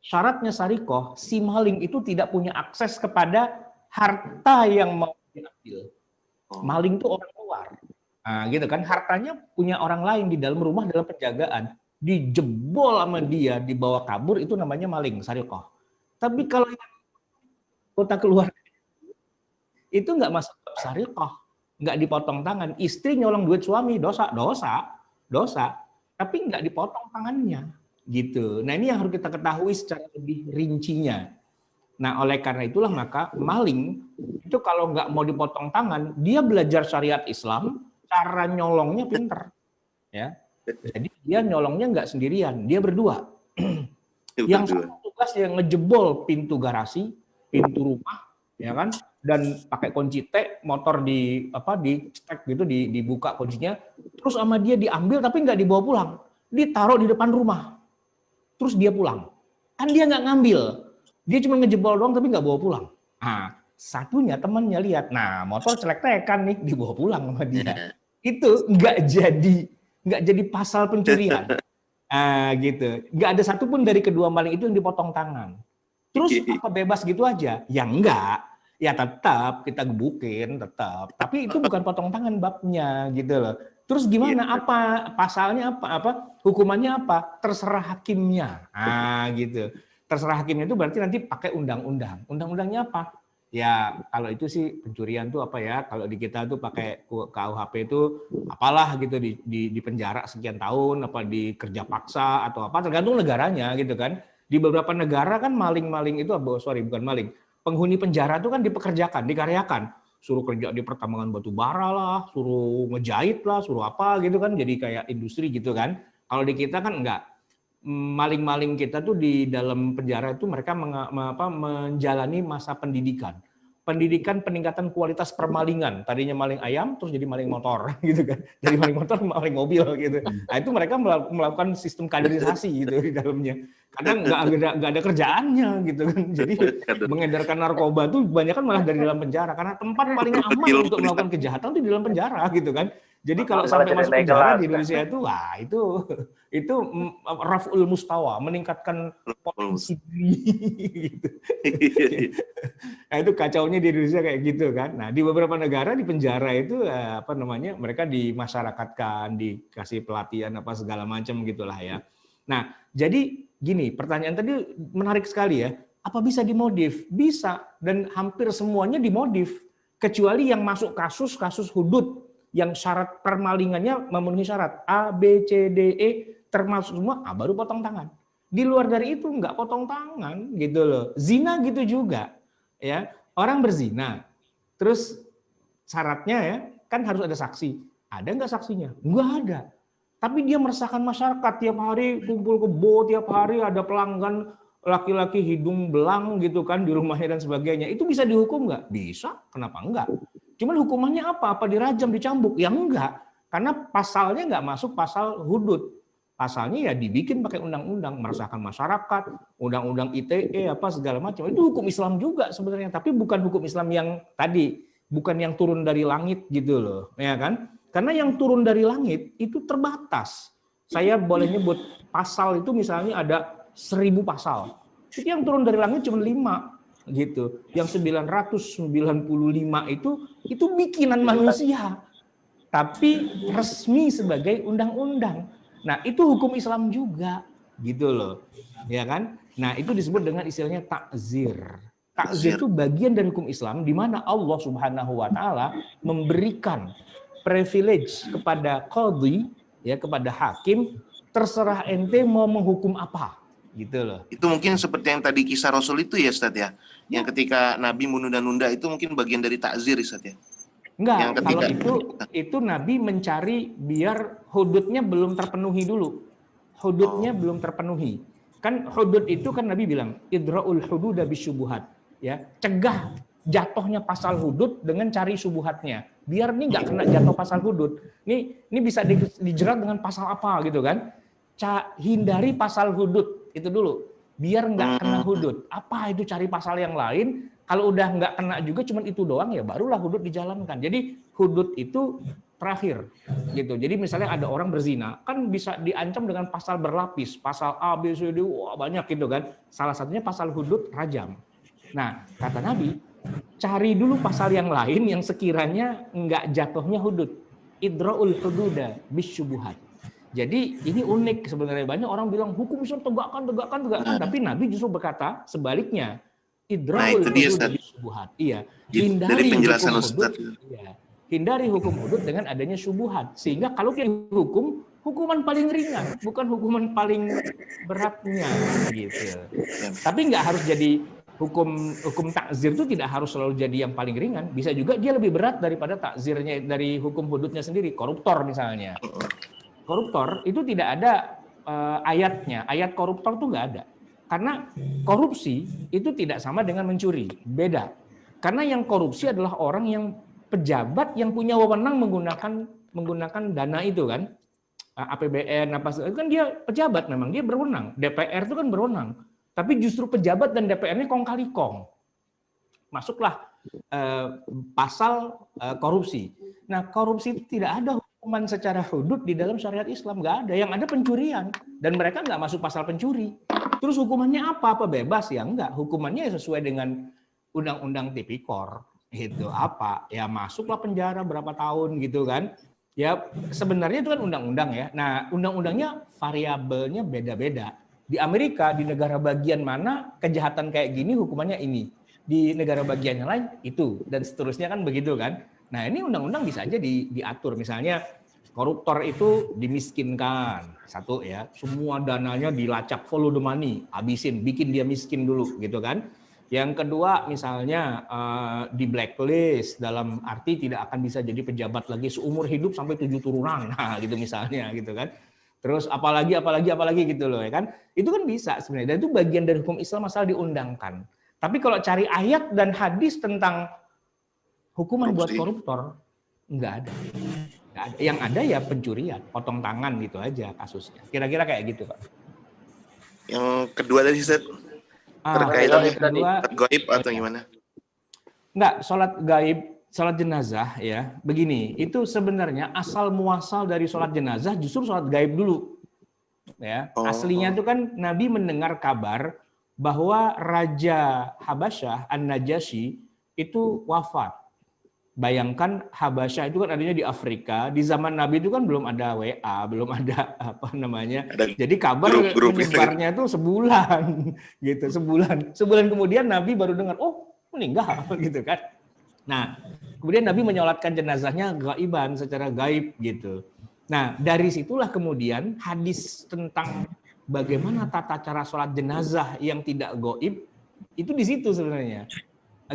C: Syaratnya sariqah, si maling itu tidak punya akses kepada harta yang mau diambil. Maling itu orang luar. Nah, gitu kan, hartanya punya orang lain di dalam rumah dalam penjagaan. Dijebol sama dia, dibawa kabur, itu namanya maling, sariqah. Tapi kalau kota keluar, itu nggak masuk sariqah, nggak dipotong tangan. Istri nyolong duit suami, dosa. Tapi nggak dipotong tangannya. Gitu. Nah, ini yang harus kita ketahui secara lebih rincinya. Nah, oleh karena itulah maka maling itu kalau nggak mau dipotong tangan, dia belajar syariat Islam, cara nyolongnya pinter, ya. Jadi dia nyolongnya nggak sendirian, dia berdua. Yang satu tugas yang ngejebol pintu garasi, pintu rumah, ya kan, dan pakai kunci T, motor dicek gitu, dibuka kuncinya, terus sama dia diambil tapi nggak dibawa pulang, ditaruh di depan rumah. Terus dia pulang. Kan dia nggak ngambil. Dia cuma ngejebol doang tapi nggak bawa pulang. Nah, satunya temannya lihat. Nah, motor celek-celekan nih, dibawa pulang sama dia. Itu nggak jadi pasal pencurian. Nah, gitu. Nggak ada satupun dari kedua maling itu yang dipotong tangan. Terus apa bebas gitu aja? Ya enggak. Ya tetap kita gebukin, tetap. Tapi itu bukan potong tangan babnya gitu loh. Terus gimana? Apa pasalnya apa? Hukumannya apa? Terserah hakimnya. Ah, gitu. Terserah hakimnya itu berarti nanti pakai undang-undang. Undang-undangnya apa? Ya, kalau itu sih pencurian tuh apa ya? Kalau di kita tuh pakai KUHP itu apalah gitu di penjara sekian tahun, apa di kerja paksa atau apa, tergantung negaranya gitu kan. Di beberapa negara kan maling-maling itu, bukan maling, penghuni penjara itu kan dipekerjakan, dikaryakan, suruh kerja di pertambangan batu bara lah, suruh ngejahit lah, suruh apa gitu kan, jadi kayak industri gitu kan. Kalau di kita kan enggak. Maling-maling kita tuh di dalam penjara itu mereka menjalani masa pendidikan. Pendidikan peningkatan kualitas permalingan. Tadinya maling ayam terus jadi maling motor gitu kan. Dari maling motor maling mobil gitu. Nah, itu mereka melakukan sistem kaderisasi gitu di dalamnya. Kadang nggak ada kerjaannya gitu kan. Jadi mengedarkan narkoba tuh banyak kan malah dari dalam penjara karena tempat paling aman untuk melakukan kejahatan tuh di dalam penjara gitu kan. Jadi kalau sampai masuk penjara di Indonesia itu, wah itu raf'ul mustawa, meningkatkan potensi gitu. Nah, itu kacaunya di Indonesia kayak gitu kan. Nah, di beberapa negara di penjara itu mereka dimasyarakatkan, dikasih pelatihan apa segala macam gitulah ya. Nah, jadi gini, pertanyaan tadi menarik sekali ya. Apa bisa dimodif? Bisa, dan hampir semuanya dimodif. Kecuali yang masuk kasus hudud yang syarat permalingannya memenuhi syarat A, B, C, D, E termasuk semua, baru potong tangan. Di luar dari itu nggak potong tangan gitu loh. Zina gitu juga, ya, orang berzina, terus syaratnya ya kan harus ada saksi. Ada nggak saksinya? Nggak ada. Tapi dia meresahkan masyarakat, tiap hari kumpul kebo, tiap hari ada pelanggan laki-laki hidung belang gitu kan di rumahnya dan sebagainya. Itu bisa dihukum nggak? Bisa. Kenapa enggak? Cuman hukumannya apa? Apa dirajam, dicambuk? Ya enggak. Karena pasalnya enggak masuk pasal hudud. Pasalnya ya dibikin pakai undang-undang, meresahkan masyarakat, undang-undang ITE, apa segala macam. Itu hukum Islam juga sebenarnya. Tapi bukan hukum Islam yang tadi. Bukan yang turun dari langit gitu loh. Ya kan? Karena yang turun dari langit itu terbatas. Saya boleh nyebut pasal itu misalnya ada 1000 pasal. Itu yang turun dari langit cuma 5. Gitu. Yang 995 itu bikinan manusia. Tapi resmi sebagai undang-undang. Nah, itu hukum Islam juga, gitu loh. Ya kan? Nah, itu disebut dengan istilahnya takzir. Takzir itu bagian dari hukum Islam di mana Allah Subhanahu wa taala memberikan privilege kepada qadhi, ya, kepada hakim, terserah ente mau menghukum apa. Gitu loh.
E: Itu mungkin seperti yang tadi kisah Rasul itu ya, Ustaz ya. Yang ketika Nabi menunda-nunda itu mungkin bagian dari takzir, Ustaz ya.
C: Enggak, yang ketika, kalau itu Nabi mencari biar hududnya belum terpenuhi dulu. Hududnya belum terpenuhi. Kan hudud itu kan Nabi bilang, idra'ul hududa bisyubuhat, ya. Cegah jatuhnya pasal hudud dengan cari subuhatnya. Biar ini enggak kena jatuh pasal hudud. Ini bisa dijerat dengan pasal apa gitu kan? Hindari pasal hudud itu dulu, biar nggak kena hudud. Apa itu cari pasal yang lain? Kalau udah nggak kena juga, cuman itu doang ya, barulah hudud dijalankan. Jadi hudud itu terakhir, gitu. Jadi misalnya ada orang berzina, kan bisa diancam dengan pasal berlapis, pasal A, B, C, D, wah banyak gitu kan. Salah satunya pasal hudud rajam. Nah, kata Nabi, cari dulu pasal yang lain yang sekiranya nggak jatuhnya hudud. Idra'ul hududa bisyubuhat. Jadi ini unik sebenarnya, banyak orang bilang hukum Islam tegakkan, tapi Nabi justru berkata sebaliknya. Idra'ul hudud bisyubuhat. Iya, hindari
E: penjelasan
C: hukum hudud. Iya. Hindari hukum hudud dengan adanya syubuhat, sehingga kalau kita hukum, hukuman paling ringan, bukan hukuman paling beratnya gitu. Tapi nggak harus jadi hukum takzir itu tidak harus selalu jadi yang paling ringan, bisa juga dia lebih berat daripada takzirnya dari hukum hududnya sendiri. Koruptor misalnya. Koruptor itu tidak ada ayatnya, ayat koruptor itu nggak ada. Karena korupsi itu tidak sama dengan mencuri, beda. Karena yang korupsi adalah orang yang pejabat yang punya wewenang menggunakan dana itu kan, APBN apa kan dia pejabat, memang dia berwenang. DPR itu kan berwenang, tapi justru pejabat dan DPR-nya kong kali kong. Masuklah pasal korupsi. Nah, korupsi itu tidak ada hukuman secara hudud di dalam syariat Islam, nggak ada. Yang ada pencurian, dan mereka nggak masuk pasal pencuri. Terus hukumannya apa? Apa bebas? Ya enggak. Hukumannya sesuai dengan undang-undang tipikor. Gitu. Apa? Ya masuklah penjara berapa tahun gitu kan. Ya sebenarnya itu kan undang-undang ya. Nah, undang-undangnya variabelnya beda-beda. Di Amerika, di negara bagian mana kejahatan kayak gini hukumannya ini. di negara bagian yang lain itu, dan seterusnya kan begitu kan. Nah ini undang-undang bisa aja diatur, misalnya koruptor itu dimiskinkan, satu ya, semua dananya dilacak, follow the money, habisin, bikin dia miskin dulu gitu kan. Yang kedua misalnya di blacklist, dalam arti tidak akan bisa jadi pejabat lagi seumur hidup sampai 7 turunan, nah gitu misalnya gitu kan. Terus apalagi gitu loh ya kan. Itu kan bisa sebenarnya, dan itu bagian dari hukum Islam asal diundangkan. Tapi kalau cari ayat dan hadis tentang hukuman buat koruptor, nggak ada. Yang ada ya pencurian, potong tangan gitu aja kasusnya. Kira-kira kayak gitu Pak.
E: Yang kedua tadi Ustaz, terkait sholat gaib atau gimana?
C: Enggak, sholat gaib, sholat jenazah ya. Begini, itu sebenarnya asal muasal dari sholat jenazah justru sholat gaib dulu. Ya, aslinya itu kan Nabi mendengar kabar bahwa Raja Habasyah An-Najasyi itu wafat. Bayangkan Habasyah itu kan adanya di Afrika, di zaman Nabi itu kan belum ada WA, belum ada apa namanya. Jadi kabar menyebarnya itu sebulan gitu, sebulan kemudian Nabi baru dengar, oh meninggal gitu kan. Nah, kemudian Nabi menyolatkan jenazahnya gaiban, secara gaib gitu. Nah, dari situlah kemudian hadis tentang bagaimana tata cara sholat jenazah yang tidak gaib itu di situ sebenarnya.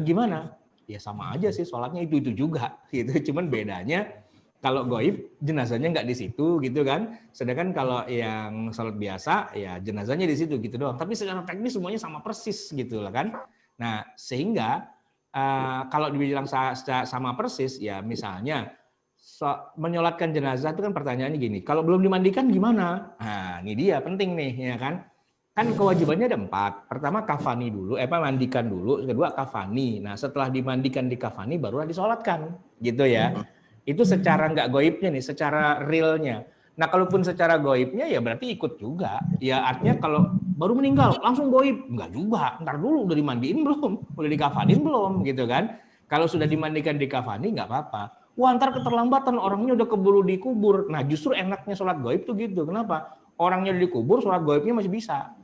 C: Gimana? Ya sama aja sih sholatnya itu juga gitu, cuman bedanya kalau gaib jenazahnya nggak di situ gitu kan, sedangkan kalau yang sholat biasa ya jenazahnya di situ gitu doang, tapi secara teknis semuanya sama persis gitu lah kan. Nah sehingga kalau dibilang sama persis ya, misalnya menyolatkan jenazah itu kan pertanyaannya gini, kalau belum dimandikan gimana? Nah ini dia penting nih ya kan. Kan kewajibannya ada 4. Pertama kafani dulu, mandikan dulu. Kedua kafani. Nah setelah dimandikan di kafani barulah disolatkan, gitu ya. Itu secara nggak goibnya nih, secara realnya. Nah kalaupun secara goibnya ya berarti ikut juga. Ya artinya kalau baru meninggal langsung goib, nggak juga. Ntar dulu udah dimandiin belum, udah dikafanin belum, gitu kan. Kalau sudah dimandikan di kafani nggak apa-apa. Wah ntar keterlambatan, orangnya udah keburu dikubur. Nah justru enaknya sholat goib tuh gitu. Kenapa? Orangnya udah dikubur, sholat goibnya masih bisa.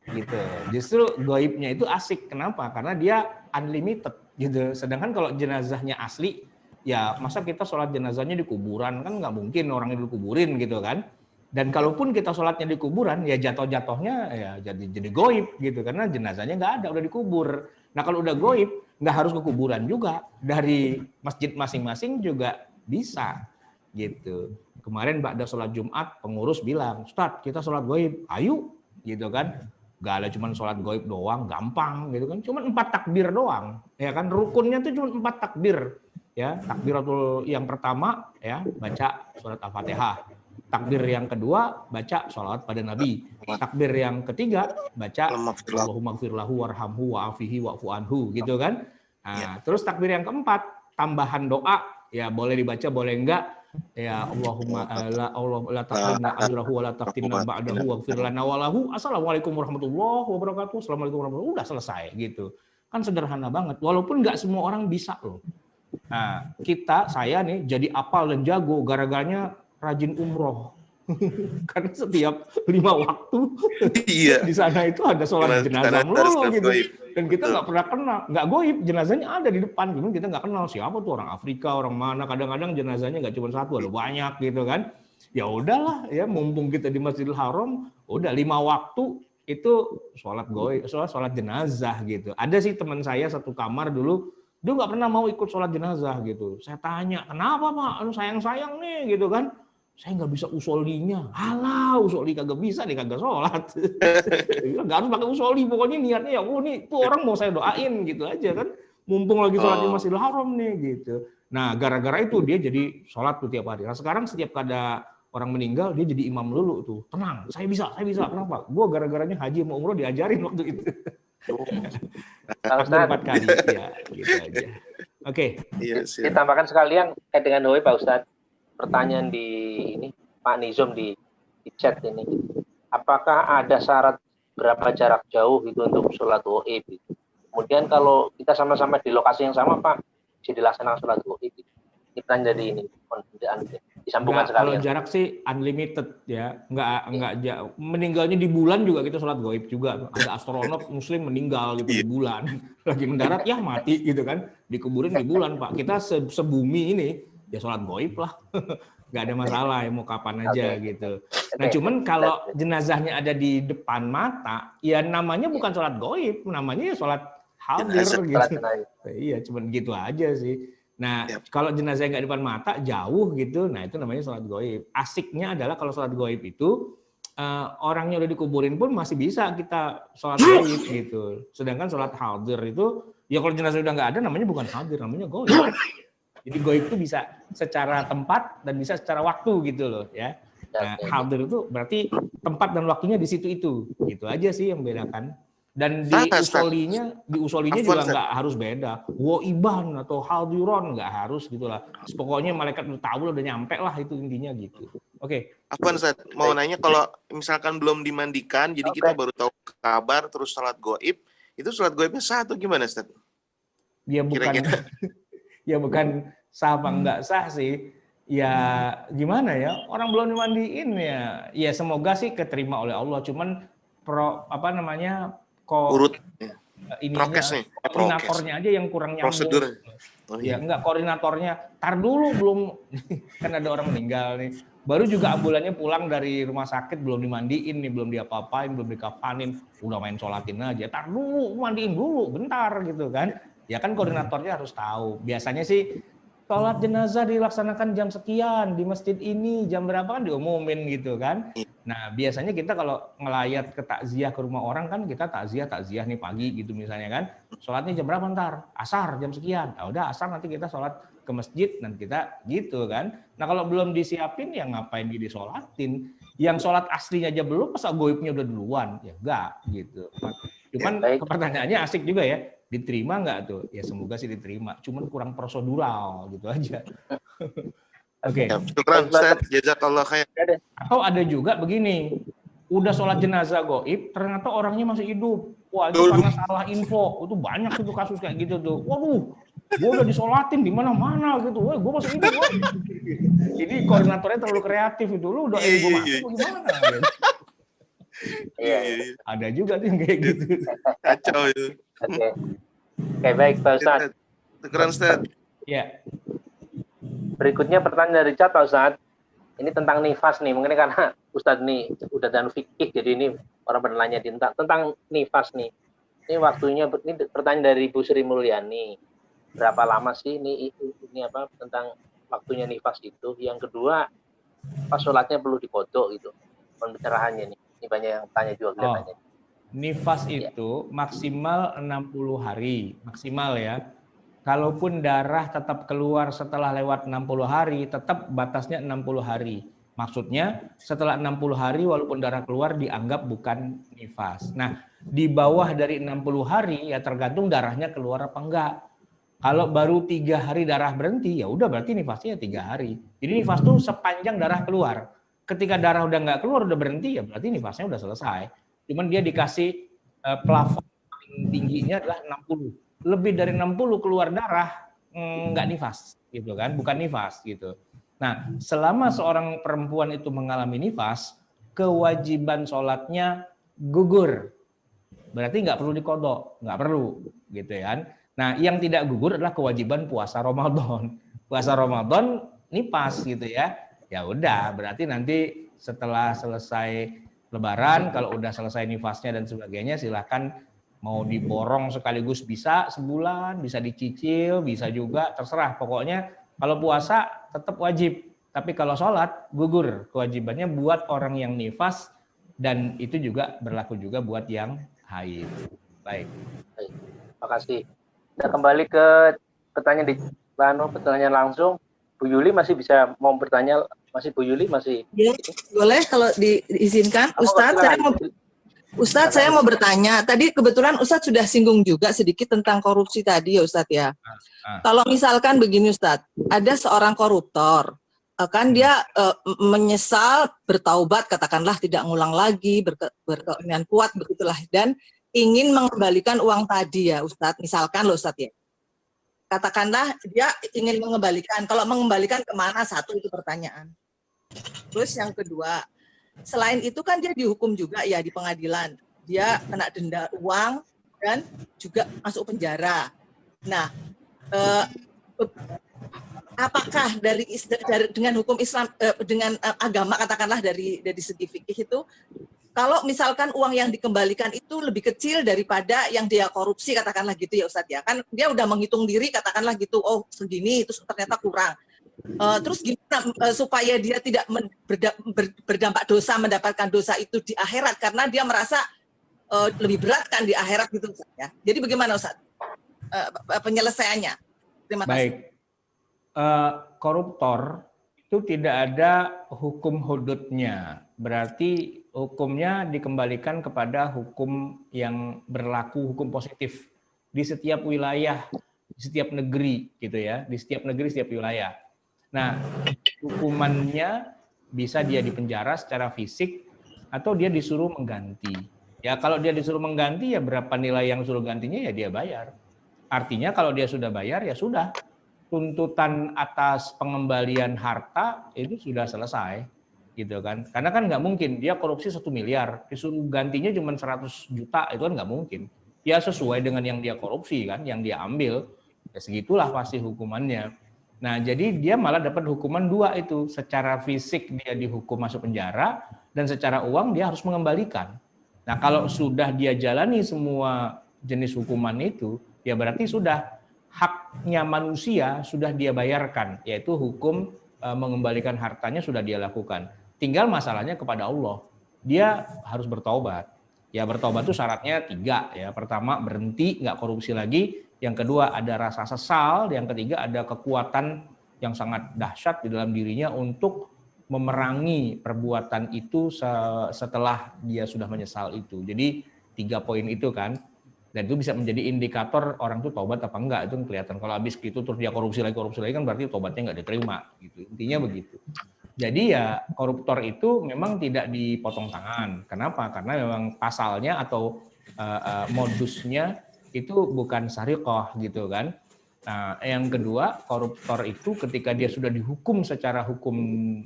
C: Gitu. Justru gaibnya itu asik. Kenapa? Karena dia unlimited gitu. Sedangkan kalau jenazahnya asli, ya masa kita sholat jenazahnya di kuburan, kan nggak mungkin orangnya dikuburin gitu kan. Dan kalaupun kita sholatnya di kuburan, ya jatuh-jatuhnya ya jadi gaib gitu, karena jenazahnya nggak ada, udah dikubur. Nah kalau udah gaib, nggak harus ke kuburan juga, dari masjid masing-masing juga bisa gitu. Kemarin ba'da sholat Jumat pengurus bilang, Ustadz kita sholat gaib, ayo gitu kan. Gak ada cuma sholat gaib doang, gampang gitu kan. Cuma 4 takbir doang, ya kan. Rukunnya tuh cuma 4 takbir, ya. Takbiratul yang pertama, ya, baca surat Al-Fatihah. Takbir yang kedua, baca sholawat pada Nabi. Takbir yang ketiga, baca Allahumma gfir lahu warhamhu wa'afihi wa'fu anhu, gitu kan. Nah, terus takbir yang keempat, tambahan doa, ya boleh dibaca, boleh enggak. Ya Allahumma la taqina ajrahu wa la taqtina ba'dahu waghfir lana wa lahu. Assalamualaikum warahmatullahi wabarakatuh. Assalamualaikum warahmatullahi wabarakatuh. Udah selesai gitu. Kan sederhana banget. Walaupun nggak semua orang bisa loh. Nah, saya nih jadi apal dan jago gara-garanya rajin umroh. Karena setiap 5 waktu di sana itu ada sholat jenazah melulu gitu. Dan kita nggak pernah kenal, nggak goib, jenazahnya ada di depan, cuman kita nggak kenal siapa tuh, orang Afrika, orang mana. Kadang-kadang jenazahnya nggak cuma satu, ada banyak gitu kan. Ya udahlah, ya mumpung kita di Masjidil Haram, udah 5 waktu itu sholat goib, sholat jenazah gitu. Ada sih teman saya satu kamar dulu, dia nggak pernah mau ikut sholat jenazah gitu. Saya tanya, kenapa Pak? Sayang-sayang nih gitu kan. Saya nggak bisa usolinya. Alah, usoli kagak bisa, dia kagak sholat. Nggak harus pakai usoli, pokoknya niatnya ya, oh nih, tuh orang mau saya doain gitu aja kan. Mumpung lagi sholat di Masjidil Haram nih gitu. Nah, gara-gara itu dia jadi sholat tuh tiap hari. Nah, sekarang setiap ada orang meninggal, dia jadi imam dulu tuh. Tenang, saya bisa. Kenapa? Gua gara-garanya haji sama umroh diajarin waktu itu.
A: Kalau
C: 4 kali, ya gitu aja. Oke.
A: Ditambahkan sekalian dengan Doi Pak Ustadz. Pertanyaan di ini Pak Nizam di chat ini, apakah ada syarat berapa jarak jauh itu untuk sholat gaib? Kemudian kalau kita sama-sama di lokasi yang sama Pak, bisa dilaksanakan sholat gaib? Kita jadi ini disambungkan
C: Kalau
A: sekalian.
C: jarak sih unlimited ya, nggak meninggalnya di bulan juga kita sholat gaib juga. Ada astronot muslim meninggal gitu di bulan, lagi mendarat ya mati gitu kan, dikuburin di bulan Pak. Kita sebumi ini ya sholat gaib lah, nggak ada masalah ya mau kapan aja gitu. Nah cuman kalau jenazahnya ada di depan mata, ya namanya bukan sholat gaib, namanya ya sholat hadir gitu. Iya, cuman gitu aja sih. Nah, kalau jenazah nggak di depan mata, jauh gitu, nah itu namanya sholat gaib. Asiknya adalah kalau sholat gaib itu, orangnya udah dikuburin pun masih bisa kita sholat gaib gitu. Sedangkan sholat hadir itu, ya kalau jenazah udah nggak ada, namanya bukan hadir, namanya gaib. Jadi gaib itu bisa secara tempat dan bisa secara waktu gitu loh ya. Nah, hadir itu berarti tempat dan waktunya di situ itu. Gitu aja sih yang bedakan. Dan di usolinya juga nggak harus beda. Woiban atau hadiron nggak harus gitulah. Pokoknya malaikat udah tahu udah nyampe lah itu intinya gitu. Oke.
E: Afwan Ustaz, mau nanya kalau misalkan belum dimandikan, jadi kita baru tahu kabar terus salat gaib, itu salat gaibnya sah atau gimana Ustaz?
C: Ya bukan, ya bukan sah apa nggak sah sih. Ya gimana ya, orang belum dimandiin ya semoga sih keterima oleh Allah. Cuman
E: urut
C: koordinatornya aja yang kurang nyambung.
E: Prosedur.
C: Ya enggak, koordinatornya tar dulu belum kan ada orang meninggal nih. Baru juga ambulannya pulang dari rumah sakit belum dimandiin nih, belum diapa-apain, belum dikafanin, udah main sholatin aja. Tar dulu, mandiin dulu bentar gitu kan. Ya kan koordinatornya harus tahu. Biasanya sih sholat jenazah dilaksanakan jam sekian di masjid ini, jam berapa kan diumumin gitu kan. Nah biasanya kita kalau ngelayat ke takziah ke rumah orang kan kita takziah nih pagi gitu misalnya kan. Sholatnya jam berapa ntar? Asar jam sekian. Nah udah asar nanti kita sholat ke masjid dan kita gitu kan. Nah kalau belum disiapin ya ngapain disolatin. Yang sholat aslinya aja belum, masa goibnya udah duluan? Ya enggak gitu. Cuman pertanyaannya asik juga ya. Diterima nggak tuh? Ya semoga sih diterima. Cuman kurang prosedural gitu aja. Oke.
E: Syukran Ustaz, jazakallah khair.
C: Atau ada juga begini, udah sholat jenazah gaib, ternyata orangnya masih hidup. Wah itu karena salah info. Itu banyak itu kasus kayak gitu tuh. Waduh, gue udah disolatin di mana-mana gitu. Wah, gue masih hidup. Jadi koordinatornya terlalu kreatif itu. Lu udah gue masuk gimana?
A: Iya.
C: Ada juga tuh yang kayak gitu.
E: Kacau itu.
A: Oke, baik Pak Ustaz.
E: Syukran Ustaz.
C: Ya.
A: Berikutnya pertanyaan dari chat Pak Ustaz. Ini tentang nifas nih. Mungkin karena Ustaz nih udah dan fikih, jadi ini orang bertanya tentang nifas nih. Ini waktunya, ini pertanyaan dari Ibu Sri Mulyani. Berapa lama sih ini apa tentang waktunya nifas itu? Yang kedua, pas sholatnya perlu dikodok gitu. Pencerahannya nih. Ini banyak yang tanya juga kelihatannya.
C: Nifas itu maksimal 60 hari, maksimal ya. Kalaupun darah tetap keluar setelah lewat 60 hari, tetap batasnya 60 hari. Maksudnya setelah 60 hari walaupun darah keluar dianggap bukan nifas. Nah, di bawah dari 60 hari ya tergantung darahnya keluar apa enggak. Kalau baru 3 hari darah berhenti, ya udah berarti nifasnya 3 hari. Jadi nifas itu sepanjang darah keluar. Ketika darah udah nggak keluar, udah berhenti, ya berarti nifasnya udah selesai. Cuman dia dikasih plafon paling tingginya adalah 60. Lebih dari 60 keluar darah, nggak nifas, gitu kan? Bukan nifas, gitu. Nah, selama seorang perempuan itu mengalami nifas, kewajiban sholatnya gugur. Berarti nggak perlu dikodok, nggak perlu, gitu kan? Nah, yang tidak gugur adalah kewajiban puasa Ramadan. Puasa Ramadan nifas, gitu ya. Ya udah, berarti nanti setelah selesai Lebaran, kalau udah selesai nifasnya dan sebagainya, silahkan mau diborong sekaligus bisa sebulan, bisa dicicil, bisa juga, terserah. Pokoknya kalau puasa tetap wajib, tapi kalau sholat gugur kewajibannya buat orang yang nifas, dan itu juga berlaku juga buat yang haid. Baik.
A: Terima kasih. Kita kembali ke pertanyaan langsung. Bu Yuli masih bisa mau bertanya, masih Bu Yuli masih.
F: Ya, boleh kalau diizinkan, Ustadz saya mau bertanya. Tadi kebetulan Ustadz sudah singgung juga sedikit tentang korupsi tadi ya Ustadz ya. Kalau misalkan begini Ustadz, ada seorang koruptor, kan dia menyesal, bertaubat, katakanlah tidak ngulang lagi, berkeinginan kuat begitulah, dan ingin mengembalikan uang tadi ya Ustadz, misalkan loh Ustadz ya. katakanlah dia ingin mengembalikan. Kalau mengembalikan kemana? Satu, itu pertanyaan. Terus yang kedua, selain itu kan dia dihukum juga ya di pengadilan. Dia kena denda uang dan juga masuk penjara. Nah, apakah dengan hukum Islam, dengan agama katakanlah dari segi fikih itu, kalau misalkan uang yang dikembalikan itu lebih kecil daripada yang dia korupsi, katakanlah gitu ya Ustadz ya, kan dia udah menghitung diri katakanlah gitu, oh segini, terus ternyata kurang. Terus gimana supaya dia tidak berdampak dosa, mendapatkan dosa itu di akhirat, karena dia merasa lebih berat kan di akhirat gitu Ustadz ya. Jadi bagaimana Ustadz penyelesaiannya? Terima kasih.
C: Baik. Koruptor itu tidak ada hukum hududnya. Berarti hukumnya dikembalikan kepada hukum yang berlaku, hukum positif di setiap wilayah, di setiap negeri gitu ya, di setiap negeri, setiap wilayah. Nah, hukumannya bisa dia dipenjara secara fisik atau dia disuruh mengganti. Ya kalau dia disuruh mengganti ya berapa nilai yang suruh gantinya ya dia bayar. Artinya kalau dia sudah bayar ya sudah. Tuntutan atas pengembalian harta itu sudah selesai gitu kan, karena kan nggak mungkin dia korupsi 1 miliar disuruh gantinya cuma 100 juta, itu kan nggak mungkin. Ya sesuai dengan yang dia korupsi kan, yang dia ambil ya segitulah pasti hukumannya. Nah jadi dia malah dapat hukuman 2 itu, secara fisik dia dihukum masuk penjara dan secara uang dia harus mengembalikan. Nah kalau sudah dia jalani semua jenis hukuman itu ya berarti sudah haknya manusia sudah dia bayarkan, yaitu hukum mengembalikan hartanya sudah dia lakukan. Tinggal masalahnya kepada Allah. Dia harus bertobat. Ya bertobat itu syaratnya 3 ya. Pertama berhenti, nggak korupsi lagi. Yang kedua ada rasa sesal. Yang ketiga ada kekuatan yang sangat dahsyat di dalam dirinya untuk memerangi perbuatan itu setelah dia sudah menyesal itu. Jadi 3 poin itu kan. Dan itu bisa menjadi indikator orang itu tobat apa enggak, itu kelihatan. Kalau habis gitu terus dia korupsi lagi kan berarti tobatnya nggak diterima gitu. Intinya begitu. Jadi ya koruptor itu memang tidak dipotong tangan. Kenapa? Karena memang pasalnya atau modusnya itu bukan sariqah gitu kan. Nah, yang kedua, koruptor itu ketika dia sudah dihukum secara hukum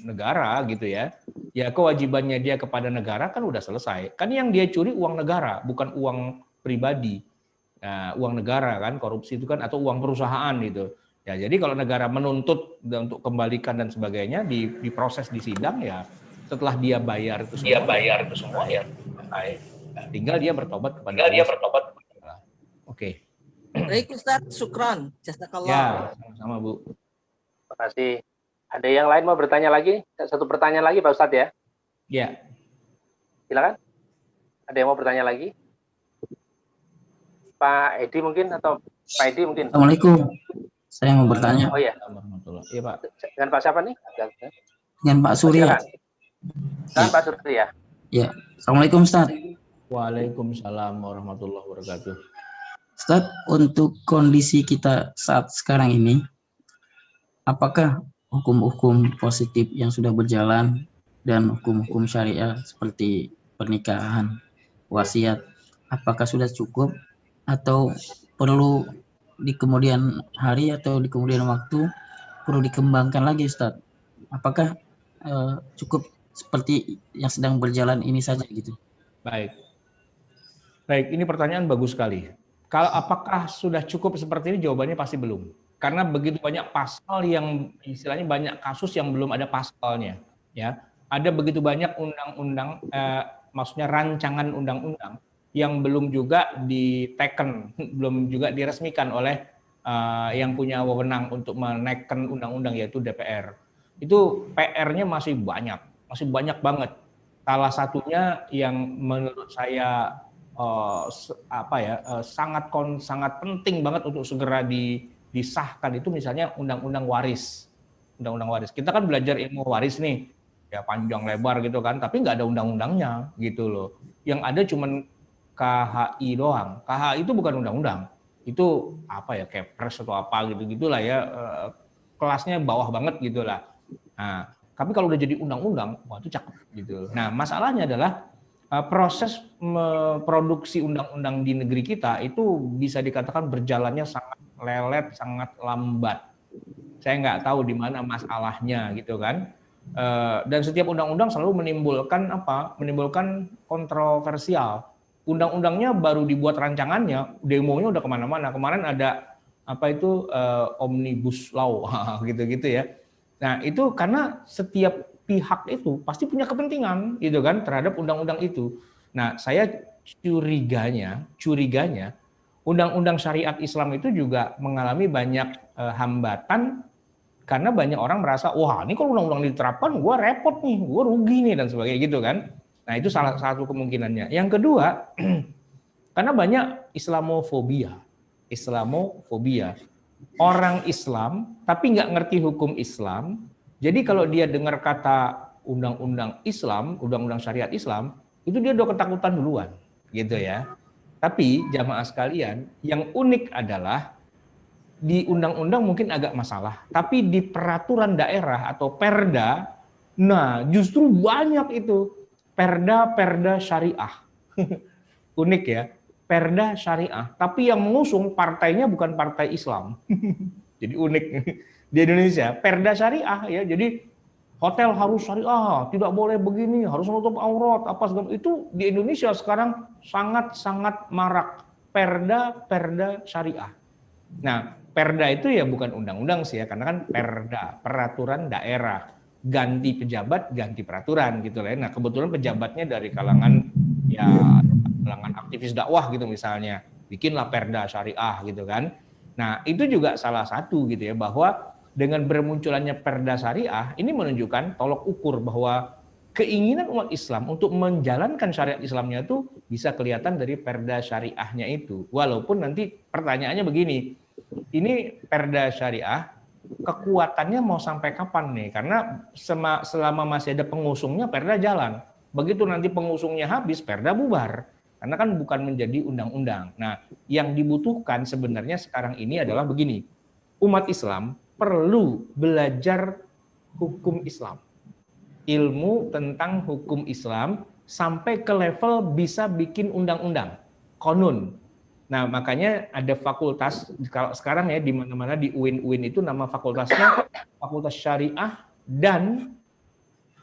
C: negara gitu ya, ya kewajibannya dia kepada negara kan udah selesai. Kan yang dia curi uang negara, bukan uang pribadi. Nah, uang negara kan, korupsi itu kan, atau uang perusahaan gitu. Ya, jadi kalau negara menuntut untuk kembalikan dan sebagainya diproses di sidang ya, setelah dia bayar itu semua, ya tinggal dia bertobat kepada Allah. Oke.
F: Baik Ustadz, syukron. Jazakallah.
C: Ya, sama-sama Bu.
A: Terima kasih. Ada yang lain mau bertanya lagi? Satu pertanyaan lagi Pak Ustadz ya?
C: Ya.
A: Silakan. Ada yang mau bertanya lagi? Pak Edi mungkin, atau Pak Edi mungkin.
G: Assalamualaikum. Saya mau bertanya.
A: Oh iya.
C: Iya Pak.
A: Dengan Pak siapa nih?
G: Dengan Pak Surya.
A: Dengan Pak Surya.
G: Ya. Assalamualaikum Ustaz.
C: Waalaikumsalam warahmatullahi wabarakatuh.
G: Ustaz, untuk kondisi kita saat sekarang ini, apakah hukum-hukum positif yang sudah berjalan dan hukum-hukum syariah seperti pernikahan, wasiat, apakah sudah cukup atau perlu di kemudian hari atau di kemudian waktu perlu dikembangkan lagi Ustaz? Apakah cukup seperti yang sedang berjalan ini saja gitu?
C: Baik, ini pertanyaan bagus sekali. Kalau apakah sudah cukup seperti ini, jawabannya pasti belum. Karena begitu banyak pasal yang istilahnya banyak kasus yang belum ada pasalnya. Ya, ada begitu banyak undang-undang, maksudnya rancangan undang-undang yang belum juga diteken, belum juga diresmikan oleh yang punya wewenang untuk menaikkan undang-undang, yaitu DPR. Itu PR-nya masih banyak banget. Salah satunya yang menurut saya sangat penting banget untuk segera disahkan itu misalnya undang-undang waris. Undang-undang waris. Kita kan belajar ilmu waris nih, ya panjang lebar gitu kan, tapi nggak ada undang-undangnya gitu loh. Yang ada cuman KHI doang. KHI itu bukan undang-undang. Itu Kepres atau apa gitu-gitulah ya. Kelasnya bawah banget gitulah. Nah, tapi kalau udah jadi undang-undang, wah itu cakep gitu. Nah, masalahnya adalah proses produksi undang-undang di negeri kita itu bisa dikatakan berjalannya sangat lelet, sangat lambat. Saya nggak tahu di mana masalahnya gitu kan. Dan setiap undang-undang selalu menimbulkan kontroversial. Undang-undangnya baru dibuat rancangannya, demonya udah kemana-mana. Kemarin ada omnibus law gitu-gitu ya. Nah itu karena setiap pihak itu pasti punya kepentingan gitu kan terhadap undang-undang itu. Nah saya curiganya undang-undang syariat Islam itu juga mengalami banyak hambatan karena banyak orang merasa wah ini kalau undang-undang diterapkan gue repot nih, gue rugi nih dan sebagainya gitu kan. Nah itu salah satu kemungkinannya. Yang kedua karena banyak Islamofobia. Orang Islam tapi nggak ngerti hukum Islam. Jadi kalau dia dengar kata undang-undang Islam, undang-undang syariat Islam, itu dia udah ketakutan duluan, gitu ya. Tapi jamaah sekalian, yang unik adalah di undang-undang mungkin agak masalah, tapi di peraturan daerah atau perda, nah justru banyak itu perda syariah. Unik ya. Perda syariah, tapi yang mengusung partainya bukan partai Islam. Jadi unik di Indonesia, perda syariah ya. Jadi hotel harus syariah, tidak boleh begini, harus menutup aurat, apa segala itu di Indonesia sekarang sangat-sangat marak perda syariah. Nah, perda itu ya bukan undang-undang sih ya, karena kan perda, peraturan daerah, ganti pejabat, ganti peraturan gitu lah. Nah, kebetulan pejabatnya dari kalangan aktivis dakwah gitu misalnya, bikinlah perda syariah gitu kan. Nah itu juga salah satu gitu ya, bahwa dengan bermunculannya perda syariah ini menunjukkan tolok ukur bahwa keinginan umat Islam untuk menjalankan syariat Islamnya itu bisa kelihatan dari perda syariahnya itu. Walaupun nanti pertanyaannya begini, ini perda syariah kekuatannya mau sampai kapan nih? Karena selama masih ada pengusungnya perda jalan. Begitu nanti pengusungnya habis perda bubar. Karena kan bukan menjadi undang-undang. Nah, yang dibutuhkan sebenarnya sekarang ini adalah begini. Umat Islam perlu belajar hukum Islam. Ilmu tentang hukum Islam sampai ke level bisa bikin undang-undang, konun. Nah, makanya ada fakultas kalau sekarang ya di mana-mana di UIN itu nama fakultasnya Fakultas Syariah dan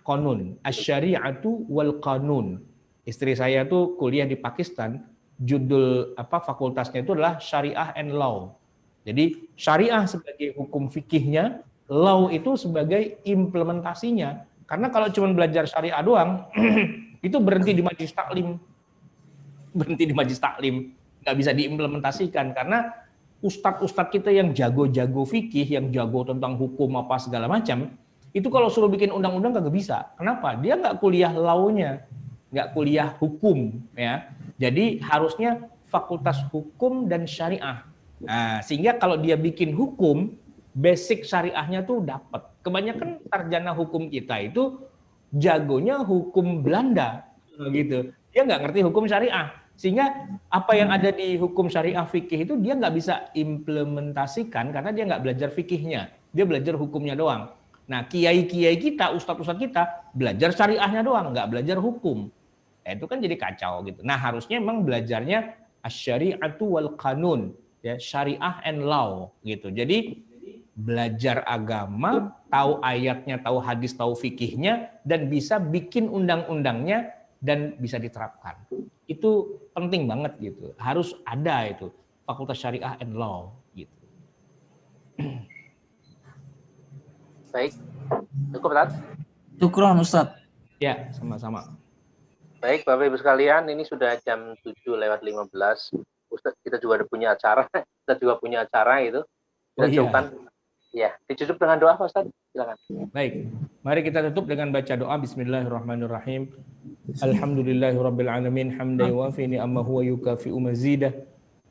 C: Konun. Asy-Syari'atu wal Qanun. Istri saya tuh kuliah di Pakistan, judul fakultasnya itu adalah Syariah and Law. Jadi syariah sebagai hukum fikihnya, law itu sebagai implementasinya. Karena kalau cuma belajar syariah doang, itu berhenti di majelis taklim. Nggak bisa diimplementasikan karena ustadz-ustadz kita yang jago-jago fikih, yang jago tentang hukum apa segala macam, itu kalau suruh bikin undang-undang kagak bisa. Kenapa? Dia nggak kuliah law-nya. Nggak kuliah hukum ya. Jadi harusnya fakultas hukum dan syariah. Nah, sehingga kalau dia bikin hukum, basic syariahnya tuh dapat. Kebanyakan sarjana hukum kita itu jagonya hukum Belanda gitu. Dia nggak ngerti hukum syariah. Sehingga apa yang ada di hukum syariah fikih itu dia nggak bisa implementasikan karena dia nggak belajar fikihnya. Dia belajar hukumnya doang. Nah, kiai-kiai kita, ustadz-ustadz kita belajar syariahnya doang, nggak belajar hukum. Itu kan jadi kacau gitu. Nah harusnya memang belajarnya asy-syari'atu wal qanun, ya syariah and law gitu. Jadi belajar agama, tahu ayatnya, tahu hadis, tahu fikihnya, dan bisa bikin undang-undangnya dan bisa diterapkan. Itu penting banget gitu. Harus ada itu fakultas syariah and law gitu.
A: Baik, cukup Ustaz?
G: Syukron Ustaz.
C: Ya, sama-sama.
A: Baik, Bapak Ibu sekalian, ini sudah jam 7:15. Ustaz, kita juga punya acara. Kita juga punya acara itu. Kita cukupkan. Ya, ditutup dengan doa, Pak Ustaz. Silakan. Baik, mari kita tutup dengan baca doa. Bismillahirrahmanirrahim. Alhamdulillahirabbil alamin, hamdan yuwafi ni'amahu wa yukafi'u mazidah.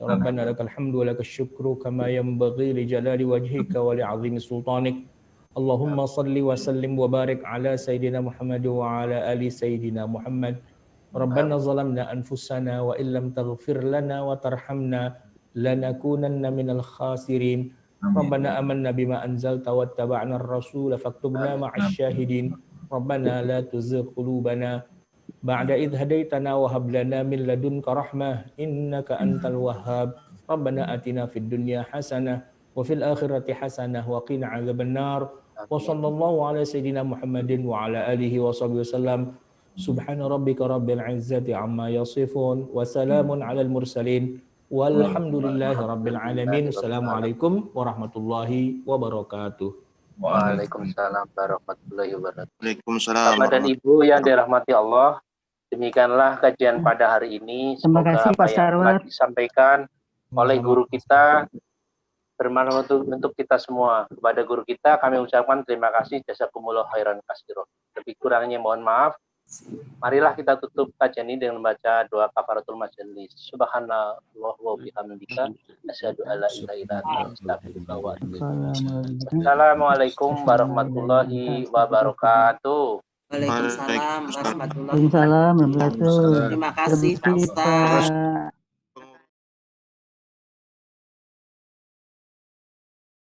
A: Rabbana lakal hamdu wa lakal syukru kama yanbaghi li jalali wajhika wa li 'azimi sultanik. Allahumma salli wa sallim wa barik ala sayyidina Muhammad wa ala ali sayyidina Muhammad. Rabbana zalamna anfusana wa illam taghfir lana wa tarhamna lanakunanna minal khasirin. Rabbana amanna bima anzalta wattaba'na ar-rasul faktubna ma'asy syahidin. Rabbana la tuzigh qulubana ba'da idh hadaitana wa hab lana min ladunka rahmah innaka antal wahhab.
C: Rabbana atina fid dunya hasanah wa fil akhirati hasanah wa qina adzabannar. Wa sallallahu ala sayyidina Muhammadin wa ala alihi wa sahbihi wasallam. Subhana rabbika rabbil izzati amma yasifun wa salamun alal mursalin walhamdulillahi rabbil alamin. Assalamualaikum warahmatullahi wabarakatuh.
A: Waalaikumsalam warahmatullahi wabarakatuh.
E: Waalaikumsalam.
A: Bapak dan Ibu yang dirahmati Allah, demikianlah kajian pada hari ini.
H: Terima
A: Semoga
H: kasih,
A: apa
H: Pak
A: yang telah
H: Sarwat.
A: disampaikan oleh guru kita bermanfaat untuk kita semua. Kepada guru kita kami ucapkan terima kasih, jazakumullah khairan katsira. Lebih kurangnya mohon maaf. Marilah kita tutup kajian ini dengan membaca doa kafaratul majelis. Subhanallah wa bihamdika asyhadu an la ilaha illa anta astaghfiruka wa atubu ilaik. Assalamualaikum warahmatullahi wabarakatuh.
F: Waalaikumsalam warahmatullahi
H: Waalaikumsalam warahmatullahi wabarakatuh.
F: Terima kasih Pak Ustaz.